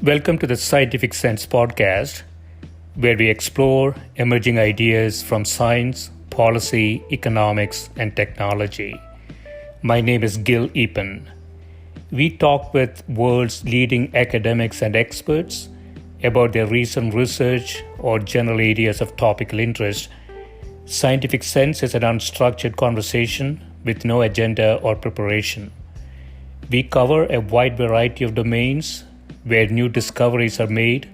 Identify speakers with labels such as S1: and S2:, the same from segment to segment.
S1: Welcome to the Scientific Sense podcast, where we explore emerging ideas from science, policy, economics, and technology. My name is Gil Eapen. We talk with world's leading academics and experts about their recent research or general areas of topical interest. Scientific Sense is an unstructured conversation with no agenda or preparation. We cover a wide variety of domains where new discoveries are made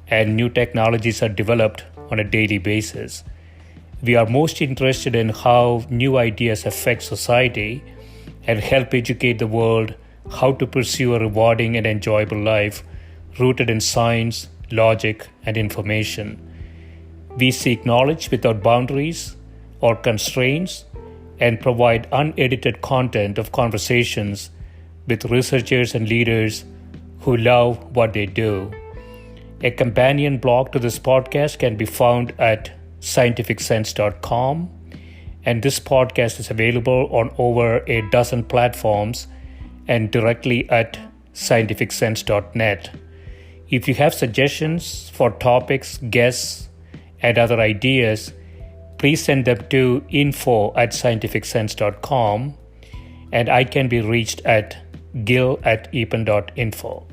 S1: and new technologies are developed on a daily basis. We are most interested in how new ideas affect society and help educate the world how to pursue a rewarding and enjoyable life rooted in science, logic, and information. We seek knowledge without boundaries or constraints and provide unedited content of conversations with researchers and leaders who love what they do. A companion blog to this podcast can be found at scientificsense.com, and this podcast is available on over a dozen platforms and directly at scientificsense.net. If you have suggestions for topics, guests, and other ideas, please send them to info@scientificsense.com, and I can be reached at gil@eapen.info.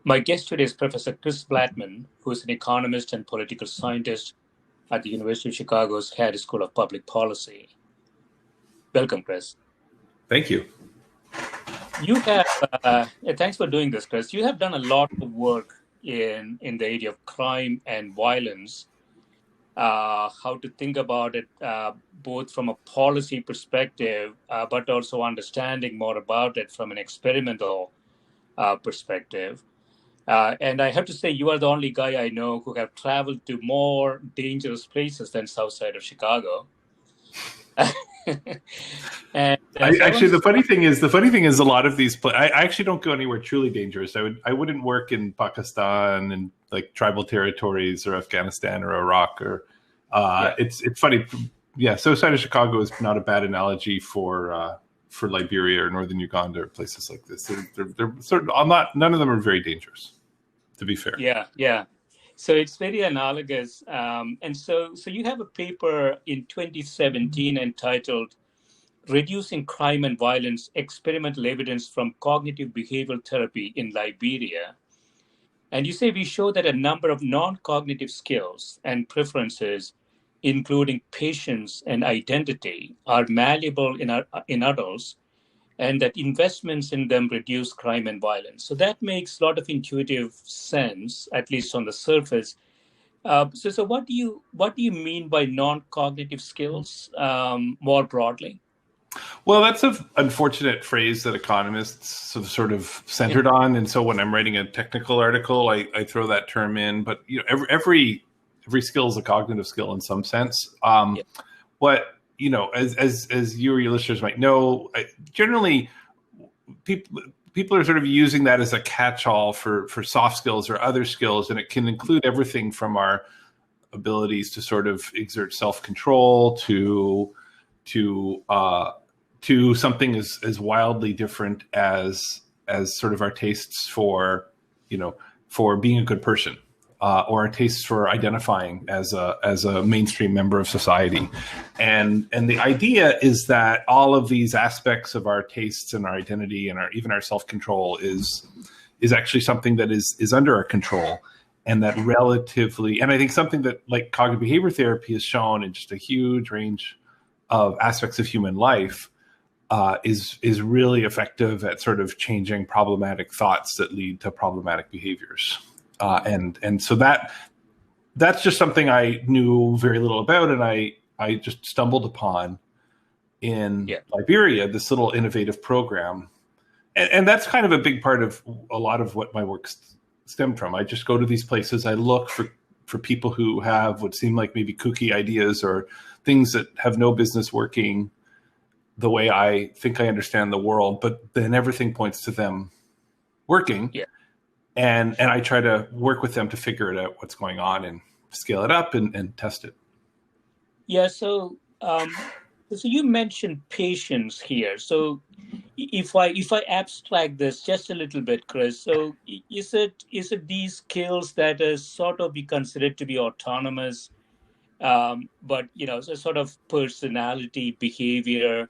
S1: My guest today is Professor Chris Blattman, who is an economist and political scientist at the University of Chicago's Harris School of Public Policy. Welcome, Chris.
S2: Thank you.
S1: You have, thanks for doing this, Chris. You have done a lot of work in the area of crime and violence, how to think about it both from a policy perspective, but also understanding more about it from an experimental perspective. And I have to say, you are the only guy I know who have traveled to more dangerous places than south side of Chicago. And
S2: the funny thing is, a lot of these. I actually don't go anywhere truly dangerous. I wouldn't work in Pakistan and like tribal territories or Afghanistan or Iraq or. It's funny. Yeah, south side of Chicago is not a bad analogy for Liberia or northern Uganda or places like this. They're sort of none of them are very dangerous, to be fair.
S1: Yeah. So it's very analogous. And so you have a paper in 2017 entitled "Reducing Crime and Violence: Experimental Evidence from Cognitive Behavioral Therapy in Liberia." And you say we show that a number of non-cognitive skills and preferences, including patience and identity, are malleable in adults, and that investments in them reduce crime and violence. So that makes a lot of intuitive sense, at least on the surface. So what do you mean by non-cognitive skills more broadly?
S2: Well, that's an unfortunate phrase that economists have sort of centered on, and so when I'm writing a technical article, I throw that term in. But every skill is a cognitive skill in some sense. What as you or your listeners might know, generally people are sort of using that as a catch-all for soft skills or other skills, and it can include everything from our abilities to sort of exert self-control to something as wildly different as sort of our tastes for being a good person. Or our tastes for identifying as a mainstream member of society, and the idea is that all of these aspects of our tastes and our identity and even our self-control is actually something that is under our control, and that relatively, and I think something that like cognitive behavior therapy has shown in just a huge range of aspects of human life is really effective at sort of changing problematic thoughts that lead to problematic behaviors. And so that's just something I knew very little about, and I just stumbled upon in Liberia, this little innovative program, and that's kind of a big part of a lot of what my work stemmed from. I just go to these places, I look for people who have what seem like maybe kooky ideas or things that have no business working the way I think I understand the world, but then everything points to them working.
S1: Yeah.
S2: And I try to work with them to figure it out what's going on and scale it up and test it.
S1: Yeah. So So you mentioned patience here. So if I abstract this just a little bit, Chris, so is it these skills that is sort of be considered to be autonomous, but so sort of personality, behavior,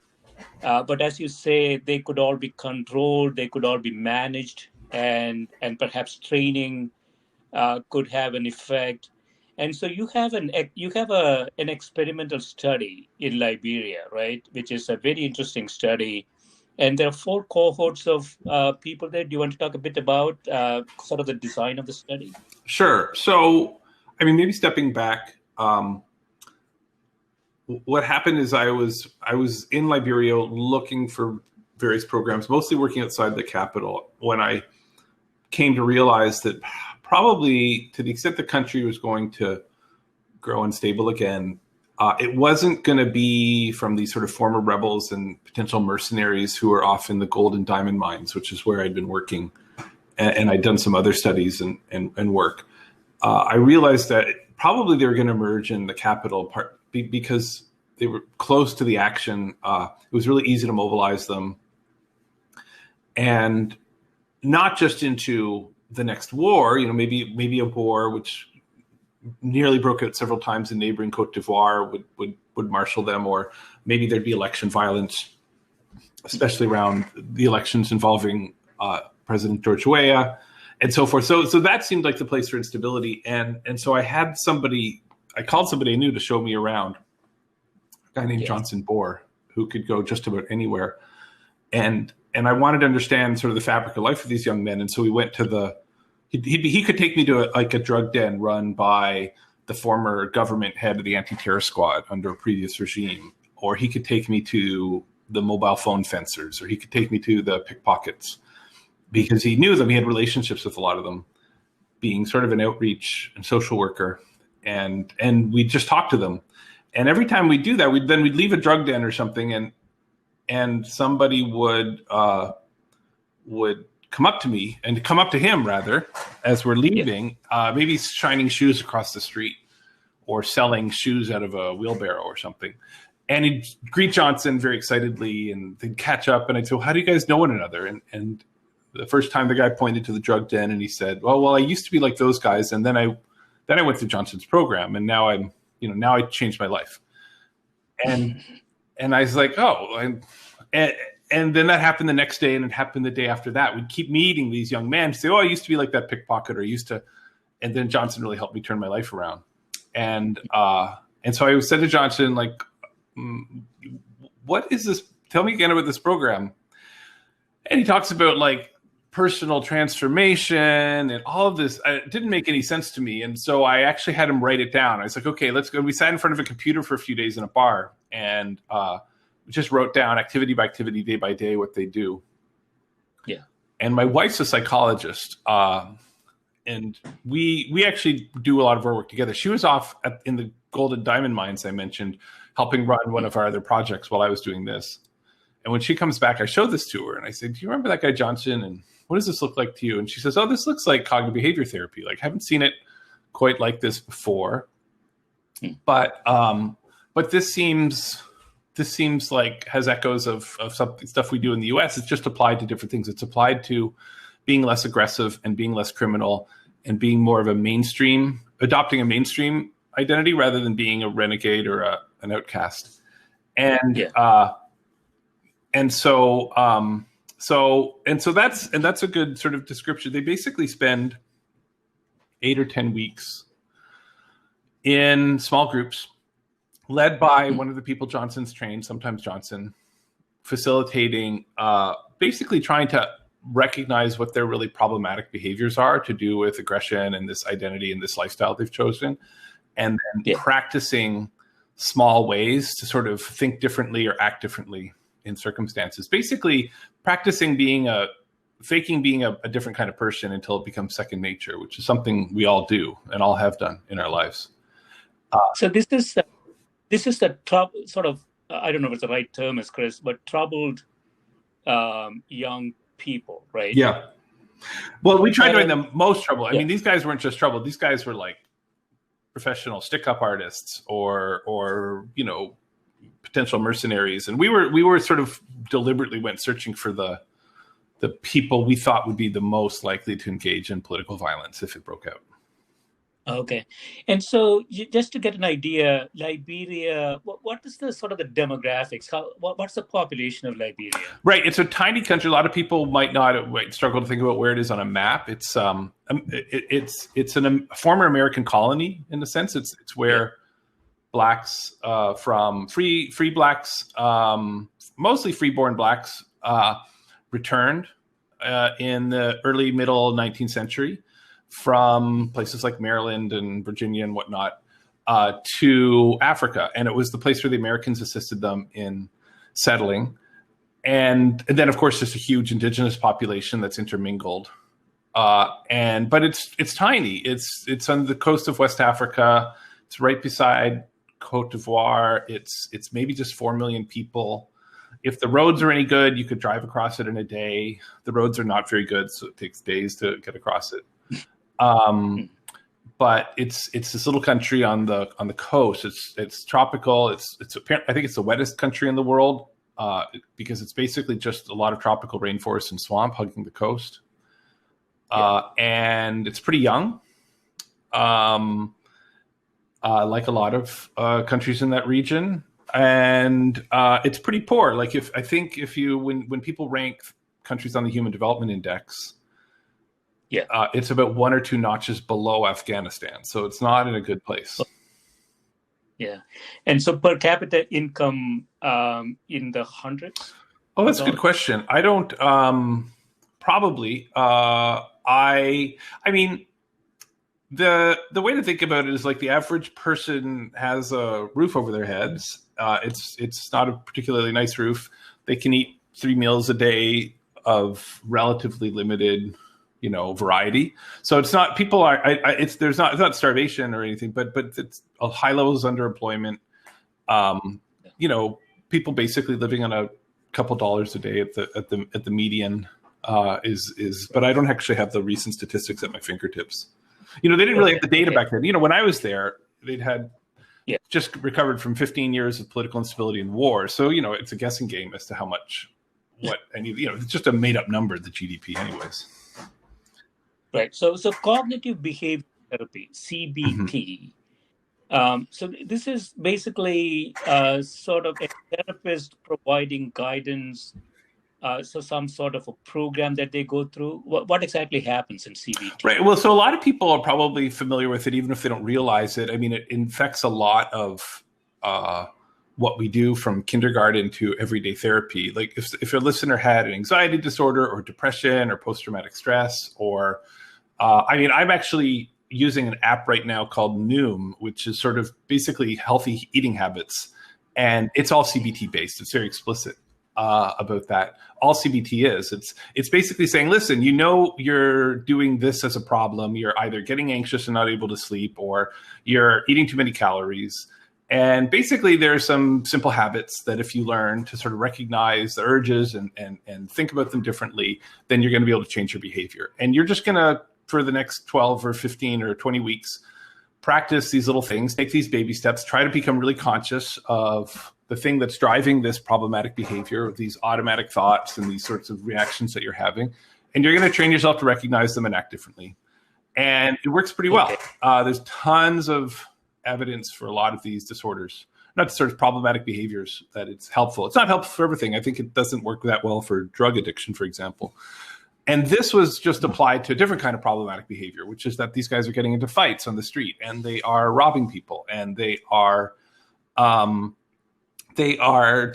S1: but as you say, they could all be controlled, they could all be managed, and perhaps training could have an effect. And so you have an experimental study in Liberia, right? Which is a very interesting study. And there are four cohorts of people there. Do you want to talk a bit about sort of the design of the study?
S2: Sure. So, I mean, maybe stepping back, what happened is I was in Liberia looking for various programs, mostly working outside the capital, when I came to realize that probably to the extent the country was going to grow and stable again, it wasn't going to be from these sort of former rebels and potential mercenaries who are off in the gold and diamond mines, which is where I'd been working, and I'd done some other studies and work. I realized that probably they were going to emerge in the capital part because they were close to the action. It was really easy to mobilize them, and not just into the next war, maybe a war which nearly broke out several times in neighboring Cote d'Ivoire would marshal them, or maybe there'd be election violence, especially around the elections involving President George Weah and so forth. So that seemed like the place for instability. And so I called somebody I knew to show me around, a guy named Johnson Bohr, who could go just about anywhere. And I wanted to understand sort of the fabric of life of these young men. And so we went to he could take me to a drug den run by the former government head of the anti-terror squad under a previous regime, or he could take me to the mobile phone fencers, or he could take me to the pickpockets, because he knew them. He had relationships with a lot of them, being sort of an outreach and social worker. And we just talked to them. And every time we do that, we'd leave a drug den or something, and somebody would come up to me, and come up to him rather, as we're leaving, maybe shining shoes across the street or selling shoes out of a wheelbarrow or something. And he'd greet Johnson very excitedly, and they'd catch up, and I'd say, well, how do you guys know one another? And the first time the guy pointed to the drug den, and he said, well, I used to be like those guys, and then I went to Johnson's program, and now now I changed my life. And I was like, oh, and then that happened the next day, and it happened the day after that. We'd keep meeting these young men, say, oh, I used to be like that pickpocket, and then Johnson really helped me turn my life around. And so I said to Johnson, like, what is this? Tell me again about this program. And he talks about like personal transformation and all of this. It didn't make any sense to me. And so I actually had him write it down. I was like, okay, let's go. We sat in front of a computer for a few days in a bar, and we just wrote down activity by activity, day by day, what they do.
S1: Yeah.
S2: And my wife's a psychologist. And we actually do a lot of our work together. She was off in the gold and diamond mines I mentioned, helping run one of our other projects while I was doing this. And when she comes back, I showed this to her, and I said, do you remember that guy Johnson? And what does this look like to you? And she says, oh, this looks like cognitive behavior therapy. Like, I haven't seen it quite like this before. But this seems like has echoes of stuff we do in the US. It's just applied to different things. It's applied to being less aggressive and being less criminal and being more of adopting a mainstream identity rather than being a renegade or an outcast. And so that's a good sort of description. They basically spend 8 or 10 weeks in small groups, led by one of the people Johnson's trained, sometimes Johnson, facilitating, basically trying to recognize what their really problematic behaviors are to do with aggression and this identity and this lifestyle they've chosen, and then practicing small ways to sort of think differently or act differently in circumstances. Basically practicing faking being a different kind of person until it becomes second nature, which is something we all do and all have done in our lives.
S1: So this is the sort of, I don't know if it's the right term, is Chris, but troubled young people, right?
S2: Yeah. Well, we tried doing the most trouble. I mean, these guys weren't just troubled. These guys were like professional stick-up artists or potential mercenaries, and we were sort of deliberately went searching for the people we thought would be the most likely to engage in political violence if it broke out.
S1: Okay. And so just to get an idea, Liberia, what is the sort of the demographics? What's the population of Liberia?
S2: Right. It's a tiny country. A lot of people might struggle to think about where it is on a map. It's a former American colony in a sense. It's where blacks from free blacks, mostly freeborn blacks, returned in the early middle 19th century from places like Maryland and Virginia and whatnot to Africa. And it was the place where the Americans assisted them in settling. And then, of course, there's a huge indigenous population that's intermingled. But it's tiny. It's on the coast of West Africa. It's right beside Cote d'Ivoire. It's maybe just 4 million people. If the roads are any good, you could drive across it in a day. The roads are not very good, so it takes days to get across it. But it's this little country on the coast. It's tropical. It's I think it's the wettest country in the world because it's basically just a lot of tropical rainforest and swamp hugging the coast. And it's pretty young, like a lot of countries in that region. And it's pretty poor. Like when people rank countries on the Human Development Index, it's about 1 or 2 notches below Afghanistan. So it's not in a good place.
S1: Yeah. And so per capita income in the hundreds?
S2: Oh, that's a good question. I don't probably. I mean, the way to think about it is like the average person has a roof over their heads. It's not a particularly nice roof. They can eat 3 meals a day of relatively limited, variety. So it's not it's not starvation or anything, but it's a high levels of underemployment. People basically living on a couple dollars a day at the median is. But I don't actually have the recent statistics at my fingertips. They didn't really have the data back then. When I was there, they'd had just recovered from 15 years of political instability and war. So, it's a guessing game as to how much, it's just a made up number, the GDP anyways.
S1: Right. So cognitive behavior therapy, CBT. So this is basically sort of a therapist providing guidance. So some sort of a program that they go through. What exactly happens in CBT?
S2: Right. Well, so a lot of people are probably familiar with it, even if they don't realize it. I mean, it infects a lot of what we do from kindergarten to everyday therapy. Like if your listener had an anxiety disorder or depression or post-traumatic stress, or I'm actually using an app right now called Noom, which is sort of basically healthy eating habits. And it's all CBT based. It's very explicit about that. All CBT is. It's basically saying, listen, you're doing this as a problem. You're either getting anxious and not able to sleep, or you're eating too many calories. And basically, there are some simple habits that if you learn to sort of recognize the urges and think about them differently, then you're going to be able to change your behavior. And you're just going to, for the next 12 or 15 or 20 weeks, practice these little things, take these baby steps, try to become really conscious of the thing that's driving this problematic behavior, these automatic thoughts and these sorts of reactions that you're having. And you're going to train yourself to recognize them and act differently. And it works pretty well. There's tons of evidence for a lot of these disorders, not sort of problematic behaviors, that it's helpful. It's not helpful for everything. I think it doesn't work that well for drug addiction, for example. And this was just applied to a different kind of problematic behavior, which is that these guys are getting into fights on the street and they are robbing people and they are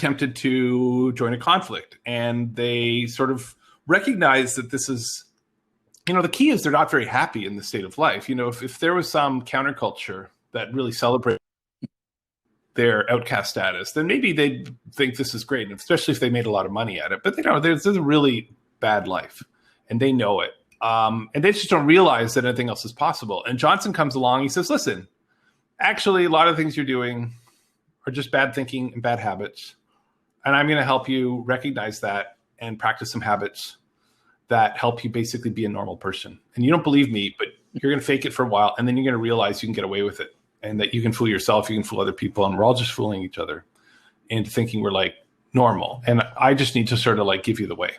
S2: tempted to join a conflict, and they sort of recognize that this is, the key is they're not very happy in the state of life. If there was some counterculture that really celebrated their outcast status, then maybe they'd think this is great, and especially if they made a lot of money at it. But they don't. There's a really bad life, and they know it. And they just don't realize that anything else is possible. And Johnson comes along. He says, listen, actually, a lot of things you're doing are just bad thinking and bad habits. And I'm going to help you recognize that and practice some habits that help you basically be a normal person. And you don't believe me, but you're going to fake it for a while, and then you're going to realize you can get away with it, and that you can fool yourself, you can fool other people, and we're all just fooling each other. into thinking we're like normal, and I just need to sort of like give you the way,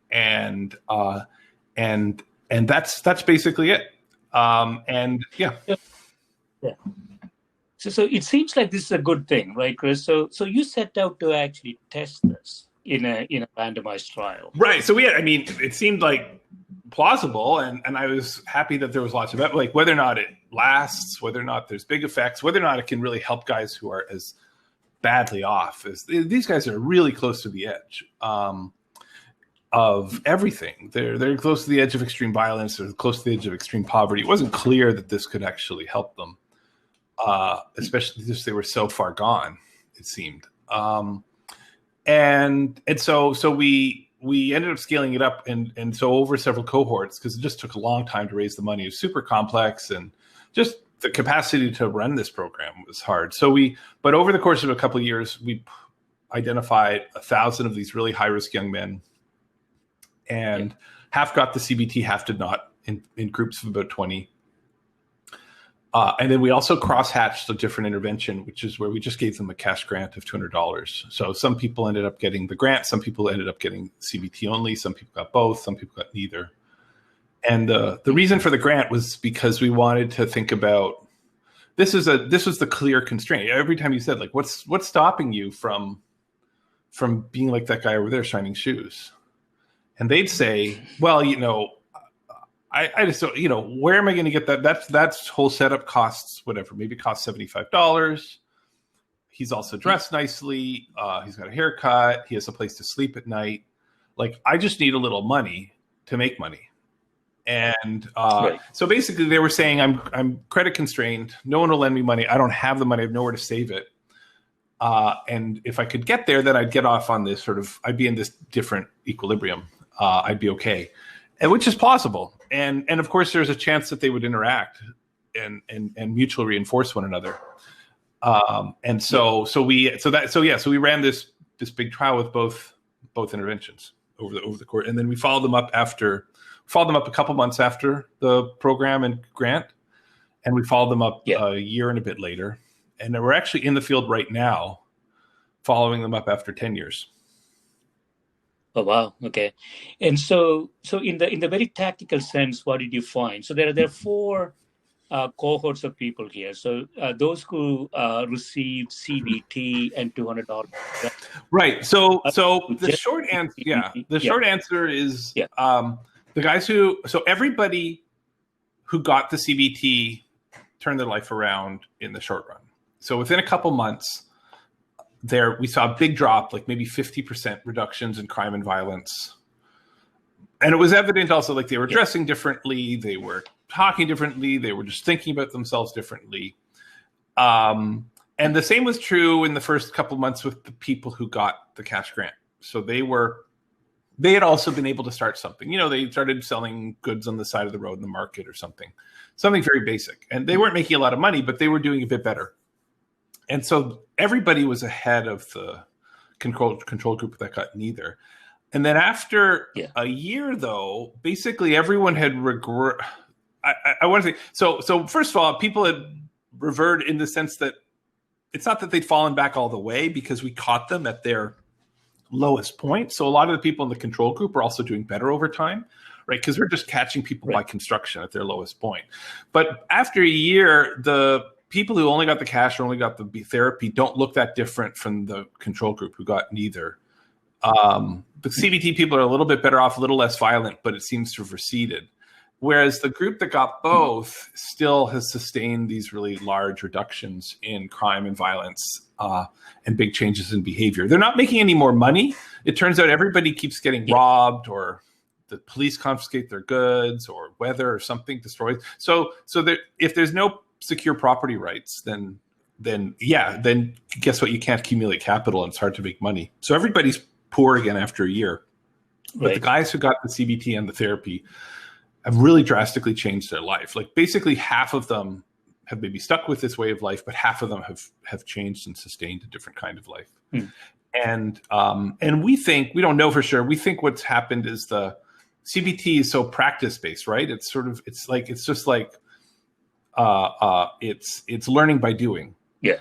S2: and that's basically it. And yeah.
S1: Yeah. So it seems like this is a good thing, right, Chris? So you set out to actually test this in a randomized trial,
S2: right? So it seemed like plausible, and I was happy that there was lots of like whether or not it lasts, whether or not there's big effects, whether or not it can really help guys who are as badly off as these guys are really close to the edge of everything. They're close to the edge of extreme violence. They're close to the edge of extreme poverty. It wasn't clear that this could actually help them, especially since they were so far gone, it seemed. And so we ended up scaling it up, and so over several cohorts, because it just took a long time to raise the money. It was super complex, and just the capacity to run this program was hard. But over the course of a couple of years, we identified 1,000 of these really high-risk young men, and half got the CBT, half did not, in groups of about 20. And then we also cross-hatched a different intervention, which is where we just gave them a cash grant of $200. So some people ended up getting the grant, some people ended up getting CBT only, some people got both, some people got neither. And the reason for the grant was because we wanted to think about this was the clear constraint. Every time you said, like, what's stopping you from being like that guy over there shining shoes? And they'd say, well, I just don't, where am I going to get that? That whole setup costs whatever, maybe it costs $75. He's also dressed nicely. He's got a haircut. He has a place to sleep at night. Like, I just need a little money to make money. And so basically they were saying, I'm credit constrained. No one will lend me money. I don't have the money. I have nowhere to save it. And if I could get there, then I'd get off on this I'd be in this different equilibrium. I'd be okay. And which is possible. And of course, there's a chance that they would interact and mutually reinforce one another. So we ran this big trial with both interventions over the course, and then we followed them up a couple months after the program and grant, and we followed them up a year and a bit later, and we're actually in the field right now, following them up after 10 years.
S1: Oh wow! Okay, and so in the very tactical sense, what did you find? So there are 4 cohorts of people here. So those who received CBT and $200.
S2: Right. So the short answer, short answer is the guys everybody who got the CBT turned their life around in the short run. So within a couple months, we saw a big drop, like maybe 50% reductions in crime and violence. And it was evident also, like, they were dressing differently, they were talking differently, they were just thinking about themselves differently. And the same was true in the first couple months with the people who got the cash grant. So they had also been able to start something. They started selling goods on the side of the road in the market or something very basic. And they weren't making a lot of money, but they were doing a bit better. And so everybody was ahead of the control group that got neither. And then after a year, though, basically everyone had I want to say, so first of all, people had reverted in the sense that it's not that they'd fallen back all the way, because we caught them at their lowest point. So a lot of the people in the control group are also doing better over time, right? Because we're just catching people by construction at their lowest point. But after a year, the people who only got the cash or only got the therapy don't look that different from the control group who got neither. The CBT people are a little bit better off, a little less violent, but it seems to have receded. Whereas the group that got both still has sustained these really large reductions in crime and violence and big changes in behavior. They're not making any more money. It turns out everybody keeps getting robbed, or the police confiscate their goods, or weather or something destroys. So if there's no secure property rights, then guess what? You can't accumulate capital, and it's hard to make money. So everybody's poor again after a year. But the guys who got the CBT and the therapy have really drastically changed their life. Like, basically half of them have maybe stuck with this way of life, but half of them have changed and sustained a different kind of life. And we think, we don't know for sure, we think what's happened is the CBT is so practice-based, right? It's learning by doing. Yeah.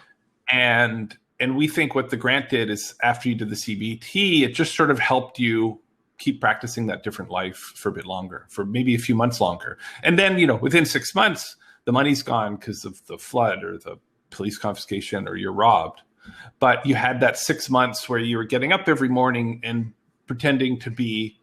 S2: And and we think what the grant did is after you did the CBT, it just sort of helped you keep practicing that different life for a bit longer, for maybe a few months longer. And then, within 6 months, the money's gone because of the flood or the police confiscation or you're robbed. But you had that 6 months where you were getting up every morning and pretending to be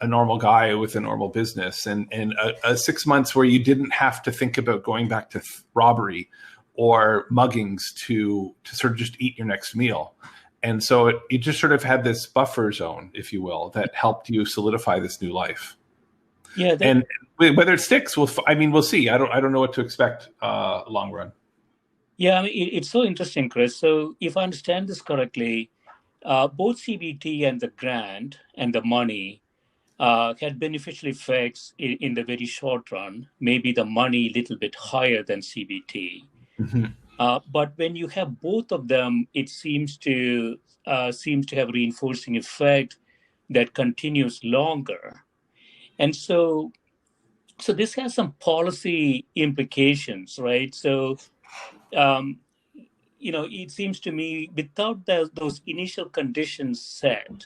S2: a normal guy with a normal business, and a 6 months where you didn't have to think about going back to robbery or muggings to sort of just eat your next meal. And so it just sort of had this buffer zone, if you will, that helped you solidify this new life.
S1: Yeah,
S2: and whether it sticks, we'll see. I don't know what to expect long run.
S1: Yeah, I mean, it's so interesting, Chris. So if I understand this correctly, both CBT and the grant and the money had beneficial effects in the very short run. Maybe the money a little bit higher than CBT.
S2: Mm-hmm.
S1: But when you have both of them, it seems to have reinforcing effect that continues longer. And so this has some policy implications, right? So, it seems to me without those initial conditions set,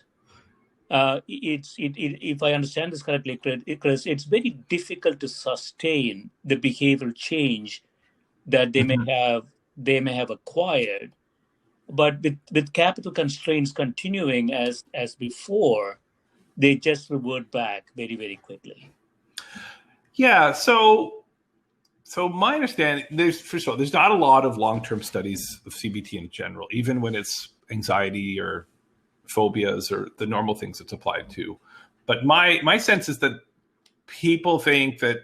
S1: if I understand this correctly, Chris, it's very difficult to sustain the behavioral change that they may have acquired. But with capital constraints continuing as before, they just revert back very, very quickly.
S2: Yeah. So my understanding, first of all, there's not a lot of long-term studies of CBT in general, even when it's anxiety or phobias or the normal things it's applied to. But my sense is that people think that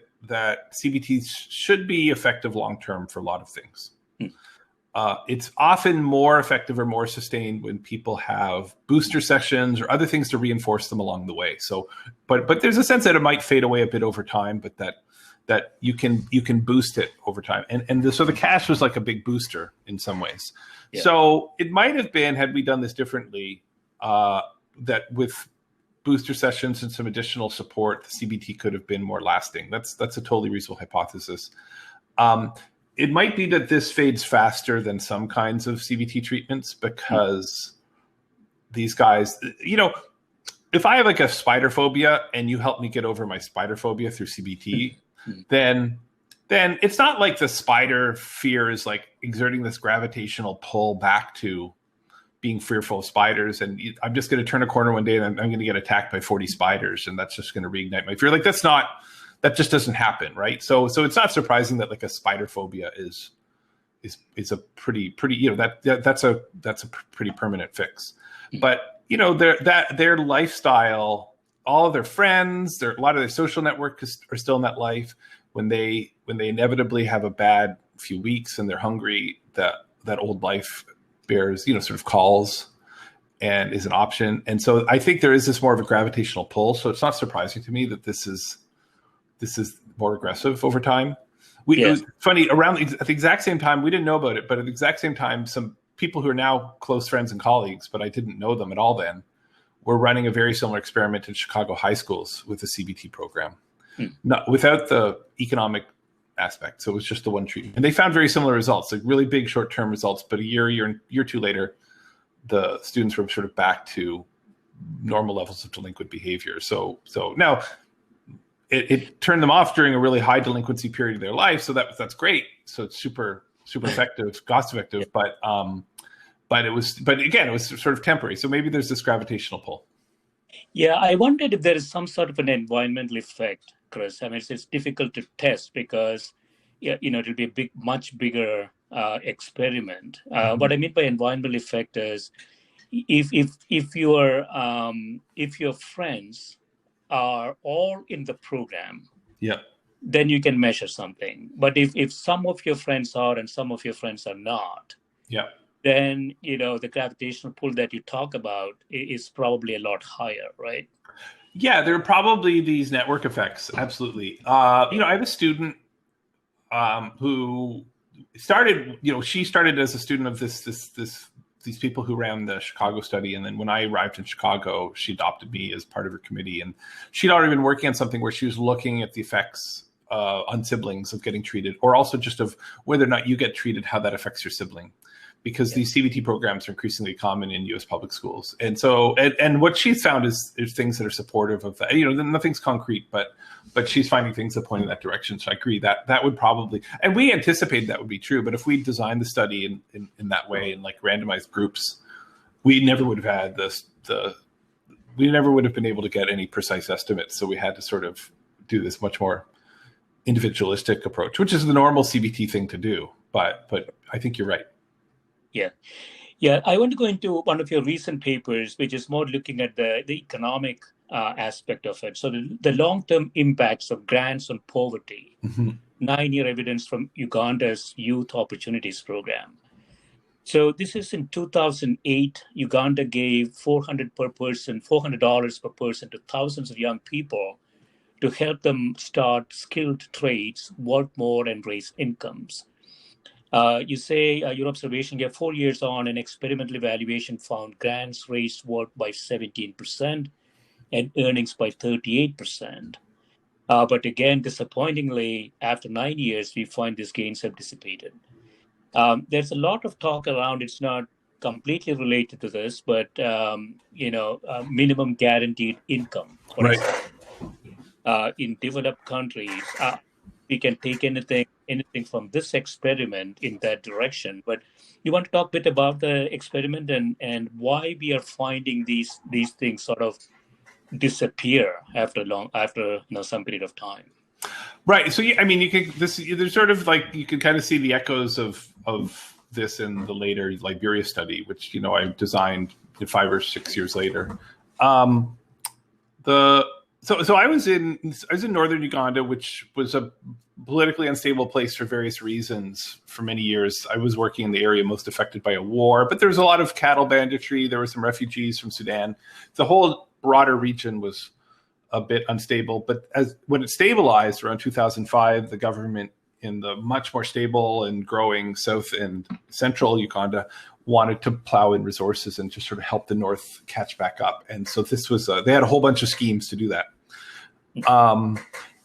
S2: CBT should be effective long-term for a lot of things. It's often more effective or more sustained when people have booster sessions or other things to reinforce them along the way. So, but there's a sense that it might fade away a bit over time, but that you can boost it over time. So the cash was like a big booster in some ways. Yeah. So it might have been, had we done this differently, that with booster sessions and some additional support, the CBT could have been more lasting. That's a totally reasonable hypothesis. It might be that this fades faster than some kinds of CBT treatments because these guys, if I have like a spider phobia and you help me get over my spider phobia through CBT, then it's not like the spider fear is like exerting this gravitational pull back to being fearful of spiders. And I'm just going to turn a corner one day and I'm going to get attacked by 40 spiders. And that's just going to reignite my fear. Like that just doesn't happen. Right. So it's not surprising that like a spider phobia is a pretty, that's a pretty permanent fix. But, their lifestyle, all of their friends, a lot of their social network are still in that life. When they inevitably have a bad few weeks and they're hungry, that old life bears, sort of calls and is an option. And so I think there is this more of a gravitational pull. So it's not surprising to me that this is more aggressive over time. It was funny, at the exact same time, we didn't know about it, but at the exact same time, some people who are now close friends and colleagues, but I didn't know them at all then, were running a very similar experiment in Chicago high schools with the CBT program, not without the economic aspect. So it was just the one treatment. And they found very similar results, like really big short-term results, but a year or two later, the students were sort of back to normal levels of delinquent behavior. So now it turned them off during a really high delinquency period of their life. So that's great. So it's super effective, cost effective, but again, it was sort of temporary. So maybe there's this gravitational pull.
S1: Yeah, I wondered if there is some sort of an environmental effect, Chris. I mean, it's difficult to test because, it'll be much bigger experiment. What I mean by environmental effect is if your friends are all in the program, then you can measure something. But if some of your friends are and some of your friends are not, then the gravitational pull that you talk about is probably a lot higher, right?
S2: Yeah, there are probably these network effects. Absolutely. I have a student who started. She started as a student of these people who ran the Chicago study, and then when I arrived in Chicago, she adopted me as part of her committee. And she'd already been working on something where she was looking at the effects on siblings of getting treated, or also just of whether or not you get treated, how that affects your sibling. because these CBT programs are increasingly common in U.S. public schools. And so, and what she's found is things that are supportive of that. Nothing's concrete, but she's finding things that point in that direction. So I agree that would probably, and we anticipated that would be true. But if we designed the study in that way, in like randomized groups, we never would have had we never would have been able to get any precise estimates. So we had to sort of do this much more individualistic approach, which is the normal CBT thing to do. But I think you're right.
S1: Yeah. I want to go into one of your recent papers, which is more looking at the economic aspect of it. So the long-term impacts of grants on poverty, 9-year evidence from Uganda's Youth Opportunities Program. So this is in 2008, Uganda gave $400 per person to thousands of young people to help them start skilled trades, work more, and raise incomes. You say your observation here 4 years on, an experimental evaluation found grants raised work by 17% and earnings by 38%. But again, disappointingly, after 9 years, we find these gains have dissipated. There's a lot of talk around, it's not completely related to this, but minimum guaranteed income.
S2: Right.
S1: In developed countries, we can take anything from this experiment in that direction. But you want to talk a bit about the experiment and why we are finding these things sort of disappear after some period of time.
S2: Right. So there's sort of like, you can kind of see the echoes of this in the later Liberia study, which I designed 5 or 6 years later. So I was in northern Uganda, which was a politically unstable place for various reasons for many years. I was working in the area most affected by a war, but there was a lot of cattle banditry. There were some refugees from Sudan. The whole broader region was a bit unstable. But when it stabilized around 2005, the government in the much more stable and growing south and central Uganda wanted to plow in resources and just sort of help the north catch back up. And so this was they had a whole bunch of schemes to do that.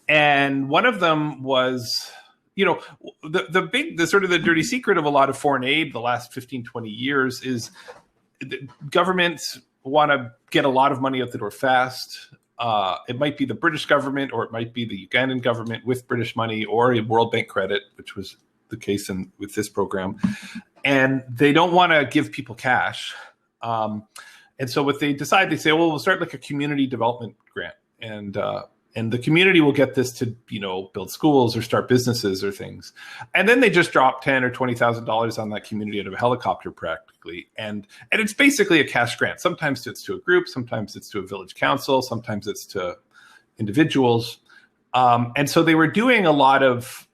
S2: And one of them was, the sort of the dirty secret of a lot of foreign aid the last 15, 20 years is governments want to get a lot of money out the door fast. It might be the British government, or it might be the Ugandan government with British money, or a World Bank credit, which was the case with this program. And they don't want to give people cash. And so what they decide, they say, well, we'll start like a community development grant. And the community will get this to, build schools or start businesses or things. And then they just drop $10,000 or $20,000 on that community out of a helicopter practically. And it's basically a cash grant. Sometimes it's to a group, sometimes it's to a village council, sometimes it's to individuals. And so they were doing a lot of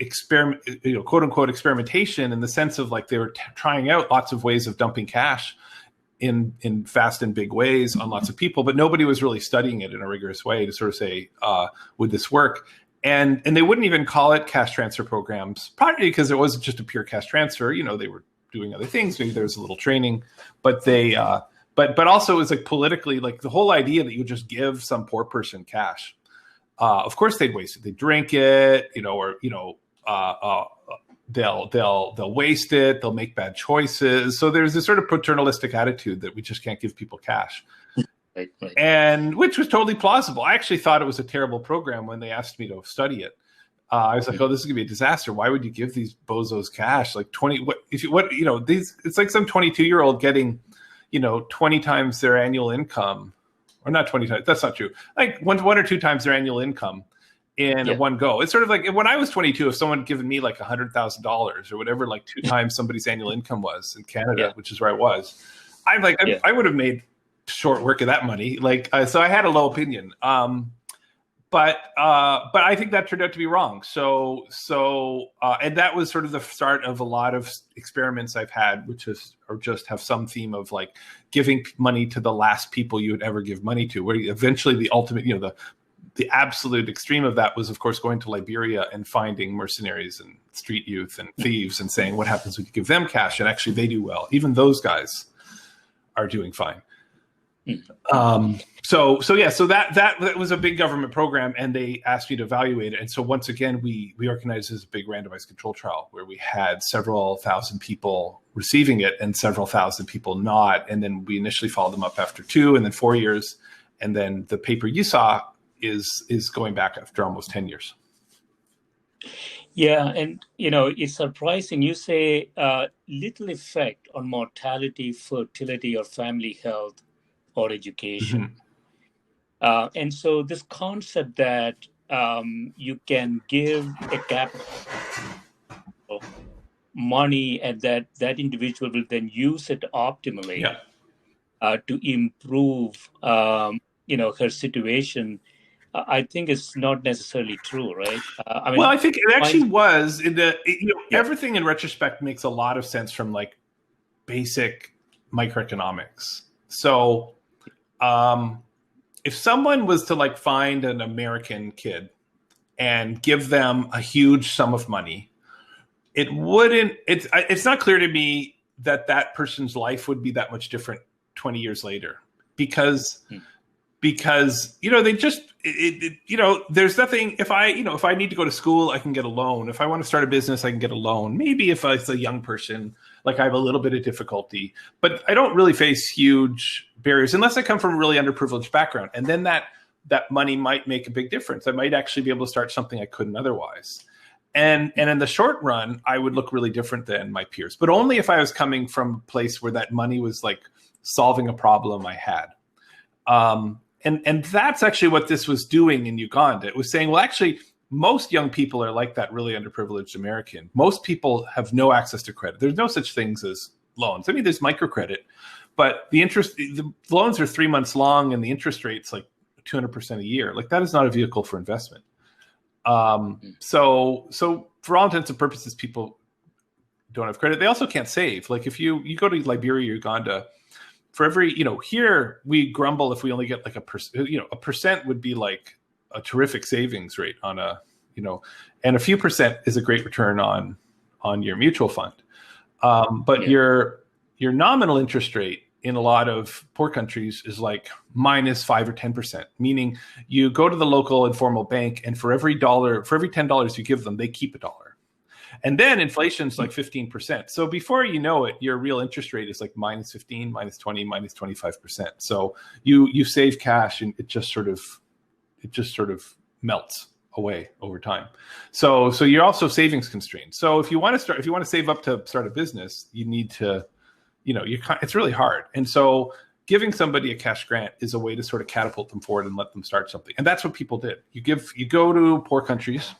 S2: experiment, quote unquote experimentation, in the sense of like they were trying out lots of ways of dumping cash in fast and big ways on lots of people, but nobody was really studying it in a rigorous way to sort of say, would this work? And they wouldn't even call it cash transfer programs, partly because it wasn't just a pure cash transfer. They were doing other things. Maybe there was a little training, but they, but also it was like politically, like the whole idea that you just give some poor person cash. Of course they'd waste it. They drink it, they'll waste it. They'll make bad choices. So there's this sort of paternalistic attitude that we just can't give people cash.
S1: Right.
S2: And which was totally plausible. I actually thought it was a terrible program when they asked me to study it. I was like, oh, this is gonna be a disaster. Why would you give these bozos cash? Like it's like some 22-year-old getting, 20 times their annual income, or not 20 times. That's not true. Like one or two times their annual income in one go. It's sort of like when I was 22, if someone had given me like $100,000 or whatever, like 2 times somebody's annual income was in Canada, which is where I was, I would have made short work of that money. So I had a low opinion. But I think that turned out to be wrong. So and that was sort of the start of a lot of experiments I've had, or just have some theme of like giving money to the last people you would ever give money to, where eventually the ultimate, the absolute extreme of that was, of course, going to Liberia and finding mercenaries and street youth and thieves and saying, what happens when you give them cash? And actually they do well. Even those guys are doing fine. So that was a big government program, and they asked me to evaluate it. And so once again, we organized this big randomized control trial where we had several thousand people receiving it and several thousand people not. And then we initially followed them up after 2 and then 4 years. And then the paper you saw is going back after almost 10 years.
S1: Yeah, and it's surprising. You say little effect on mortality, fertility, or family health or education. And so this concept that you can give a capital money and that individual will then use it optimally to improve her situation, I think it's not necessarily true, right?
S2: I think it actually was. Everything in retrospect makes a lot of sense from like basic microeconomics. So if someone was to like find an American kid and give them a huge sum of money, it's not clear to me that person's life would be that much different 20 years later because they just there's nothing. If I need to go to school, I can get a loan. If I want to start a business, I can get a loan. Maybe if it's a young person, like I have a little bit of difficulty, but I don't really face huge barriers unless I come from a really underprivileged background. And then that money might make a big difference. I might actually be able to start something I couldn't otherwise. And in the short run, I would look really different than my peers, but only if I was coming from a place where that money was like solving a problem I had. And that's actually what this was doing in Uganda. It was saying, well, actually, most young people are like that really underprivileged American. Most people have no access to credit. There's no such things as loans. I mean, there's microcredit, but the loans are 3 months long and the interest rate's like 200% a year. Like that is not a vehicle for investment. So for all intents and purposes, people don't have credit. They also can't save. Like if you go to Liberia or Uganda, for every, here we grumble if we only get like a percent would be like a terrific savings rate on and a few percent is a great return on your mutual fund. But your nominal interest rate in a lot of poor countries is like -5 or 10%, meaning you go to the local informal bank and for every $10 you give them, they keep $1. And then inflation's like 15%. So before you know it, your real interest rate is like -15, -20, -25%. So you save cash and it just sort of melts away over time. So you're also savings constrained. So if you want to save up to start a business, you need to, it's really hard. And so giving somebody a cash grant is a way to sort of catapult them forward and let them start something. And that's what people did. You go to poor countries.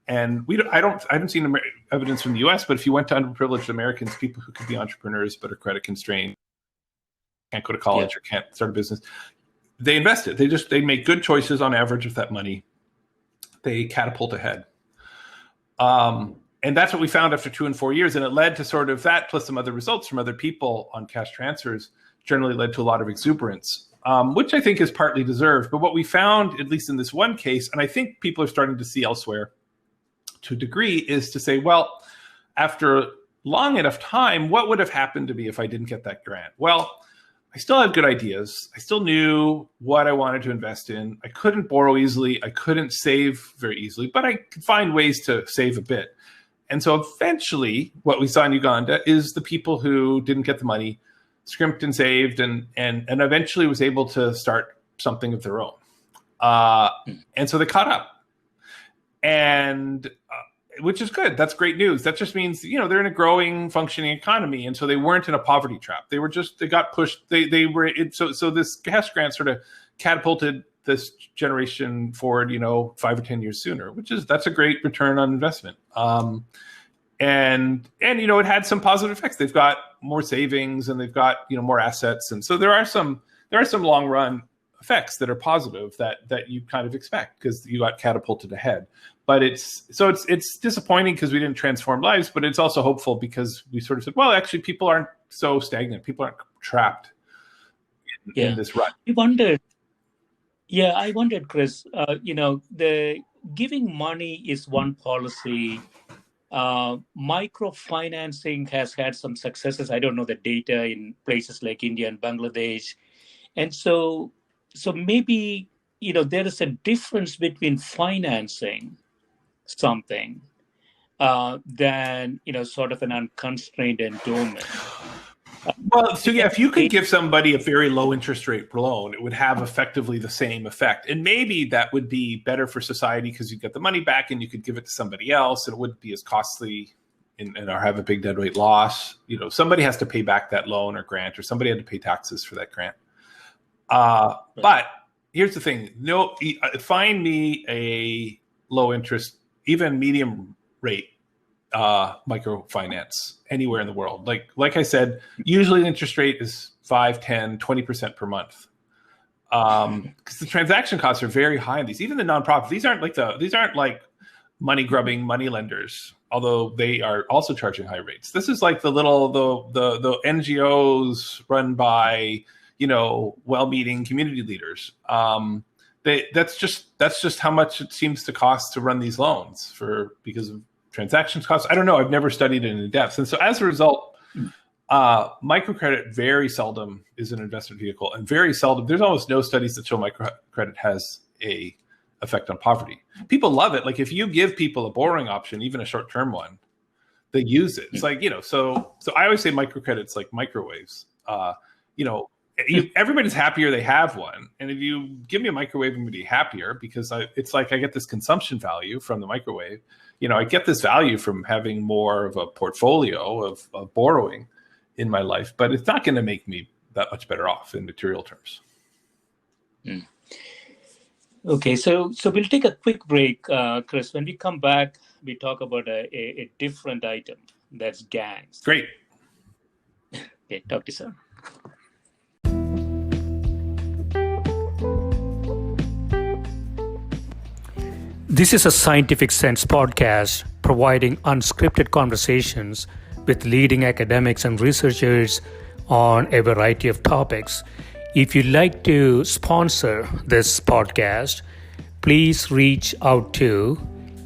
S2: And I haven't seen evidence from the U.S., but if you went to underprivileged Americans, people who could be entrepreneurs but are credit constrained, can't go to college or can't start a business, they invested. They make good choices on average with that money. They catapult ahead. And that's what we found after 2 and 4 years. And it led to sort of that plus some other results from other people on cash transfers generally led to a lot of exuberance, which I think is partly deserved. But what we found, at least in this one case, and I think people are starting to see elsewhere, to a degree, is to say, well, after long enough time, what would have happened to me if I didn't get that grant? Well, I still had good ideas. I still knew what I wanted to invest in. I couldn't borrow easily. I couldn't save very easily, but I could find ways to save a bit. And so eventually what we saw in Uganda is the people who didn't get the money scrimped and saved and eventually was able to start something of their own. And so they caught up. And which is good. That's great news. That just means, they're in a growing, functioning economy. And so they weren't in a poverty trap. They got pushed. So this cash grant sort of catapulted this generation forward, 5 or 10 years sooner, that's a great return on investment. And it had some positive effects. They've got more savings and they've got, more assets. And so there are some long run effects that are positive that you kind of expect because you got catapulted ahead. But it's disappointing because we didn't transform lives, but it's also hopeful because we sort of said, well, actually people aren't so stagnant. People aren't trapped in this rut.
S1: I wondered, Chris, the giving money is one policy. Microfinancing has had some successes. I don't know the data in places like India and Bangladesh. And so maybe, there is a difference between financing something than, sort of an unconstrained endowment.
S2: Well, so yeah, if you could
S1: It-
S2: give somebody a very low interest rate loan, it would have effectively the same effect. And maybe that would be better for society because you get the money back and you could give it to somebody else and it wouldn't be as costly and or have a big dead weight loss. Somebody has to pay back that loan or grant, or somebody had to pay taxes for that grant. But here's the thing. No, find me a low interest, even medium rate microfinance anywhere in the world. Like I said, usually the interest rate is 5, 10, 20% per month. Because the transaction costs are very high on these. Even the nonprofits, these aren't like money grubbing money lenders, although they are also charging high rates. This is like the NGOs run by well-meaning community leaders. That's just how much it seems to cost to run these loans because of transactions costs. I don't know. I've never studied it in depth. And so as a result, microcredit very seldom is an investment vehicle, and very seldom, there's almost no studies that show microcredit has a effect on poverty. People love it. Like if you give people a borrowing option, even a short-term one, they use it. It's like, so I always say microcredit's like microwaves. Everybody's happier they have one. And if you give me a microwave, I'm going to be happier because it's like I get this consumption value from the microwave. I get this value from having more of a portfolio of borrowing in my life, but it's not going to make me that much better off in material terms.
S1: Mm. Okay, so we'll take a quick break, Chris. When we come back, we talk about a different item, that's gangs.
S2: Great.
S1: Okay, talk to you soon. This is a Scientific Sense podcast providing unscripted conversations with leading academics and researchers on a variety of topics. If you'd like to sponsor this podcast, please reach out to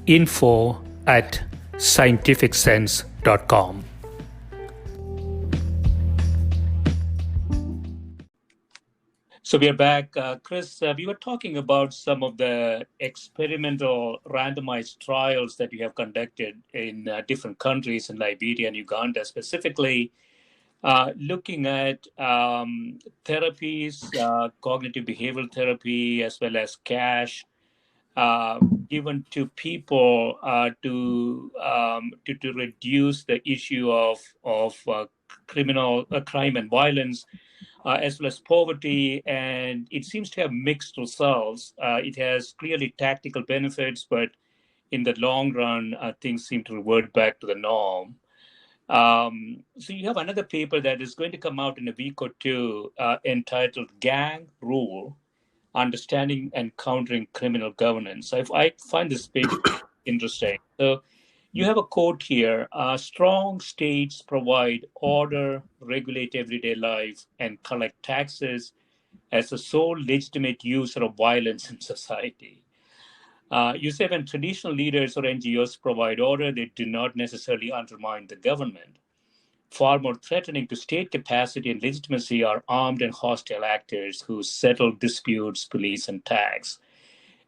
S1: info@scientificsense.com. So we are back. Chris, we were talking about some of the experimental randomized trials that you have conducted in different countries, in Liberia and Uganda specifically, looking at therapies, cognitive behavioral therapy, as well as cash, given to people to reduce the issue of crime and violence, as well as poverty, and it seems to have mixed results. It has clearly tactical benefits, but in the long run, things seem to revert back to the norm. So you have another paper that is going to come out in a week or two entitled Gang Rule, Understanding and Countering Criminal Governance. I find this paper interesting. So you have a quote here: strong states provide order, regulate everyday life, and collect taxes as the sole legitimate user of violence in society. You say when traditional leaders or NGOs provide order, they do not necessarily undermine the government. Far more threatening to state capacity and legitimacy are armed and hostile actors who settle disputes, police, and tax.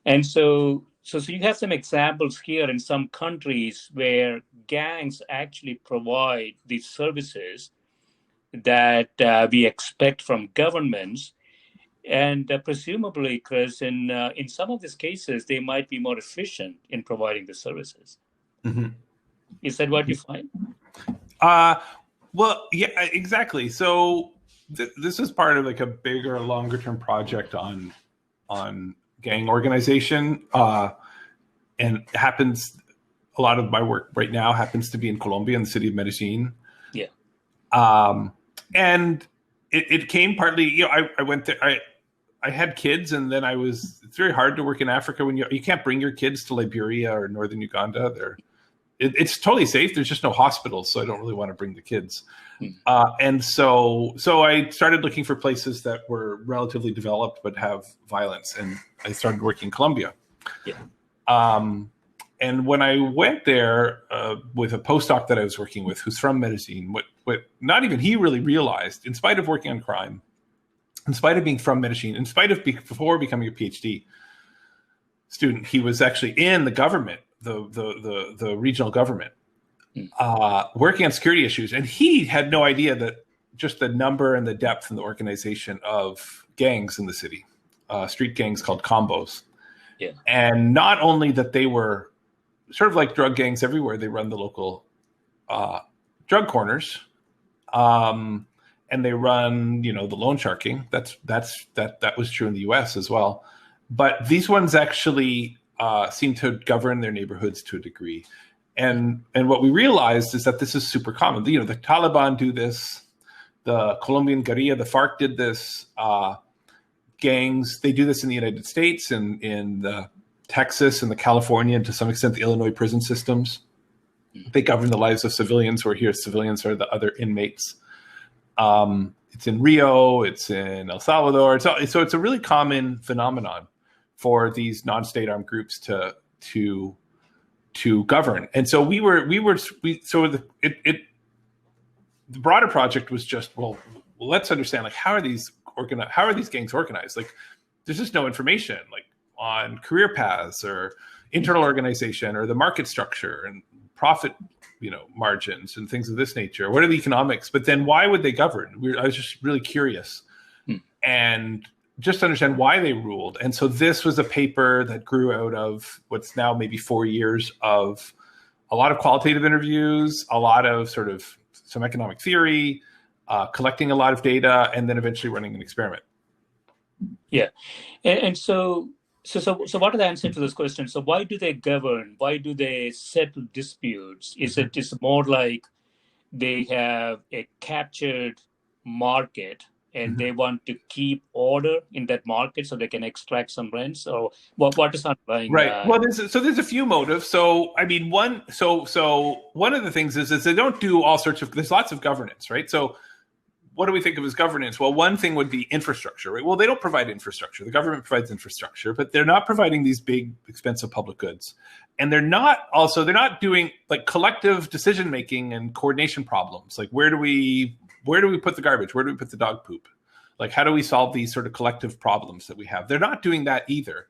S1: And so you have some examples here in some countries where gangs actually provide these services that we expect from governments. And presumably, Chris, in some of these cases, they might be more efficient in providing the services.
S2: Mm-hmm.
S1: Is that what you find?
S2: Well, yeah, exactly. So this is part of like a bigger, longer term project on gang organization, and happens. A lot of my work right now happens to be in Colombia, in the city of Medellin.
S1: Yeah.
S2: And it came partly. I went there. I had kids, and then it's very hard to work in Africa when you can't bring your kids to Liberia or northern Uganda. It's totally safe. There's just no hospitals, so I don't really want to bring the kids. And so I started looking for places that were relatively developed but have violence, and I started working in Colombia.
S1: Yeah.
S2: And when I went there with a postdoc that I was working with, who's from Medellin, what not even he really realized, in spite of working on crime in spite of being from Medellin, in spite of before becoming a PhD student, he was actually in the government, the regional government, working on security issues. And he had no idea that just the number and the depth and the organization of gangs in the city, street gangs called combos.
S1: Yeah.
S2: And not only that they were sort of like drug gangs everywhere, they run the local drug corners, and they run, the loan sharking. That was true in the U.S. as well. But these ones actually seem to govern their neighborhoods to a degree. And what we realized is that this is super common. The Taliban do this. The Colombian guerrilla, the FARC did this. Gangs, they do this in the United States and in the Texas and the California, and to some extent the Illinois prison systems. They govern the lives of civilians, where here civilians are the other inmates. It's in Rio, it's in El Salvador. So it's a really common phenomenon for these non-state armed groups to govern. And so the broader project was just, well, let's understand, like, how are these gangs organized? Like, there's just no information, like, on career paths or internal organization or the market structure and profit, margins and things of this nature. What are the economics? But then why would they govern? I was just really curious and just to understand why they ruled. And so this was a paper that grew out of what's now maybe 4 years of a lot of qualitative interviews, a lot of sort of some economic theory, collecting a lot of data, and then eventually running an experiment.
S1: Yeah. And so what are the answers to this question? So why do they govern? Why do they settle disputes? Is it just more like they have a captured market and they want to keep order in that market so they can extract some rents, or what is underlying?
S2: Right. Well, there's a few motives. So I mean, one of the things is they don't do all sorts of. There's lots of governance, right? So what do we think of as governance? Well, one thing would be infrastructure, right? Well, they don't provide infrastructure. The government provides infrastructure, but they're not providing these big, expensive public goods. And they're not doing like collective decision making and coordination problems. Like, where do we put the garbage? Where do we put the dog poop? Like, how do we solve these sort of collective problems that we have? They're not doing that either.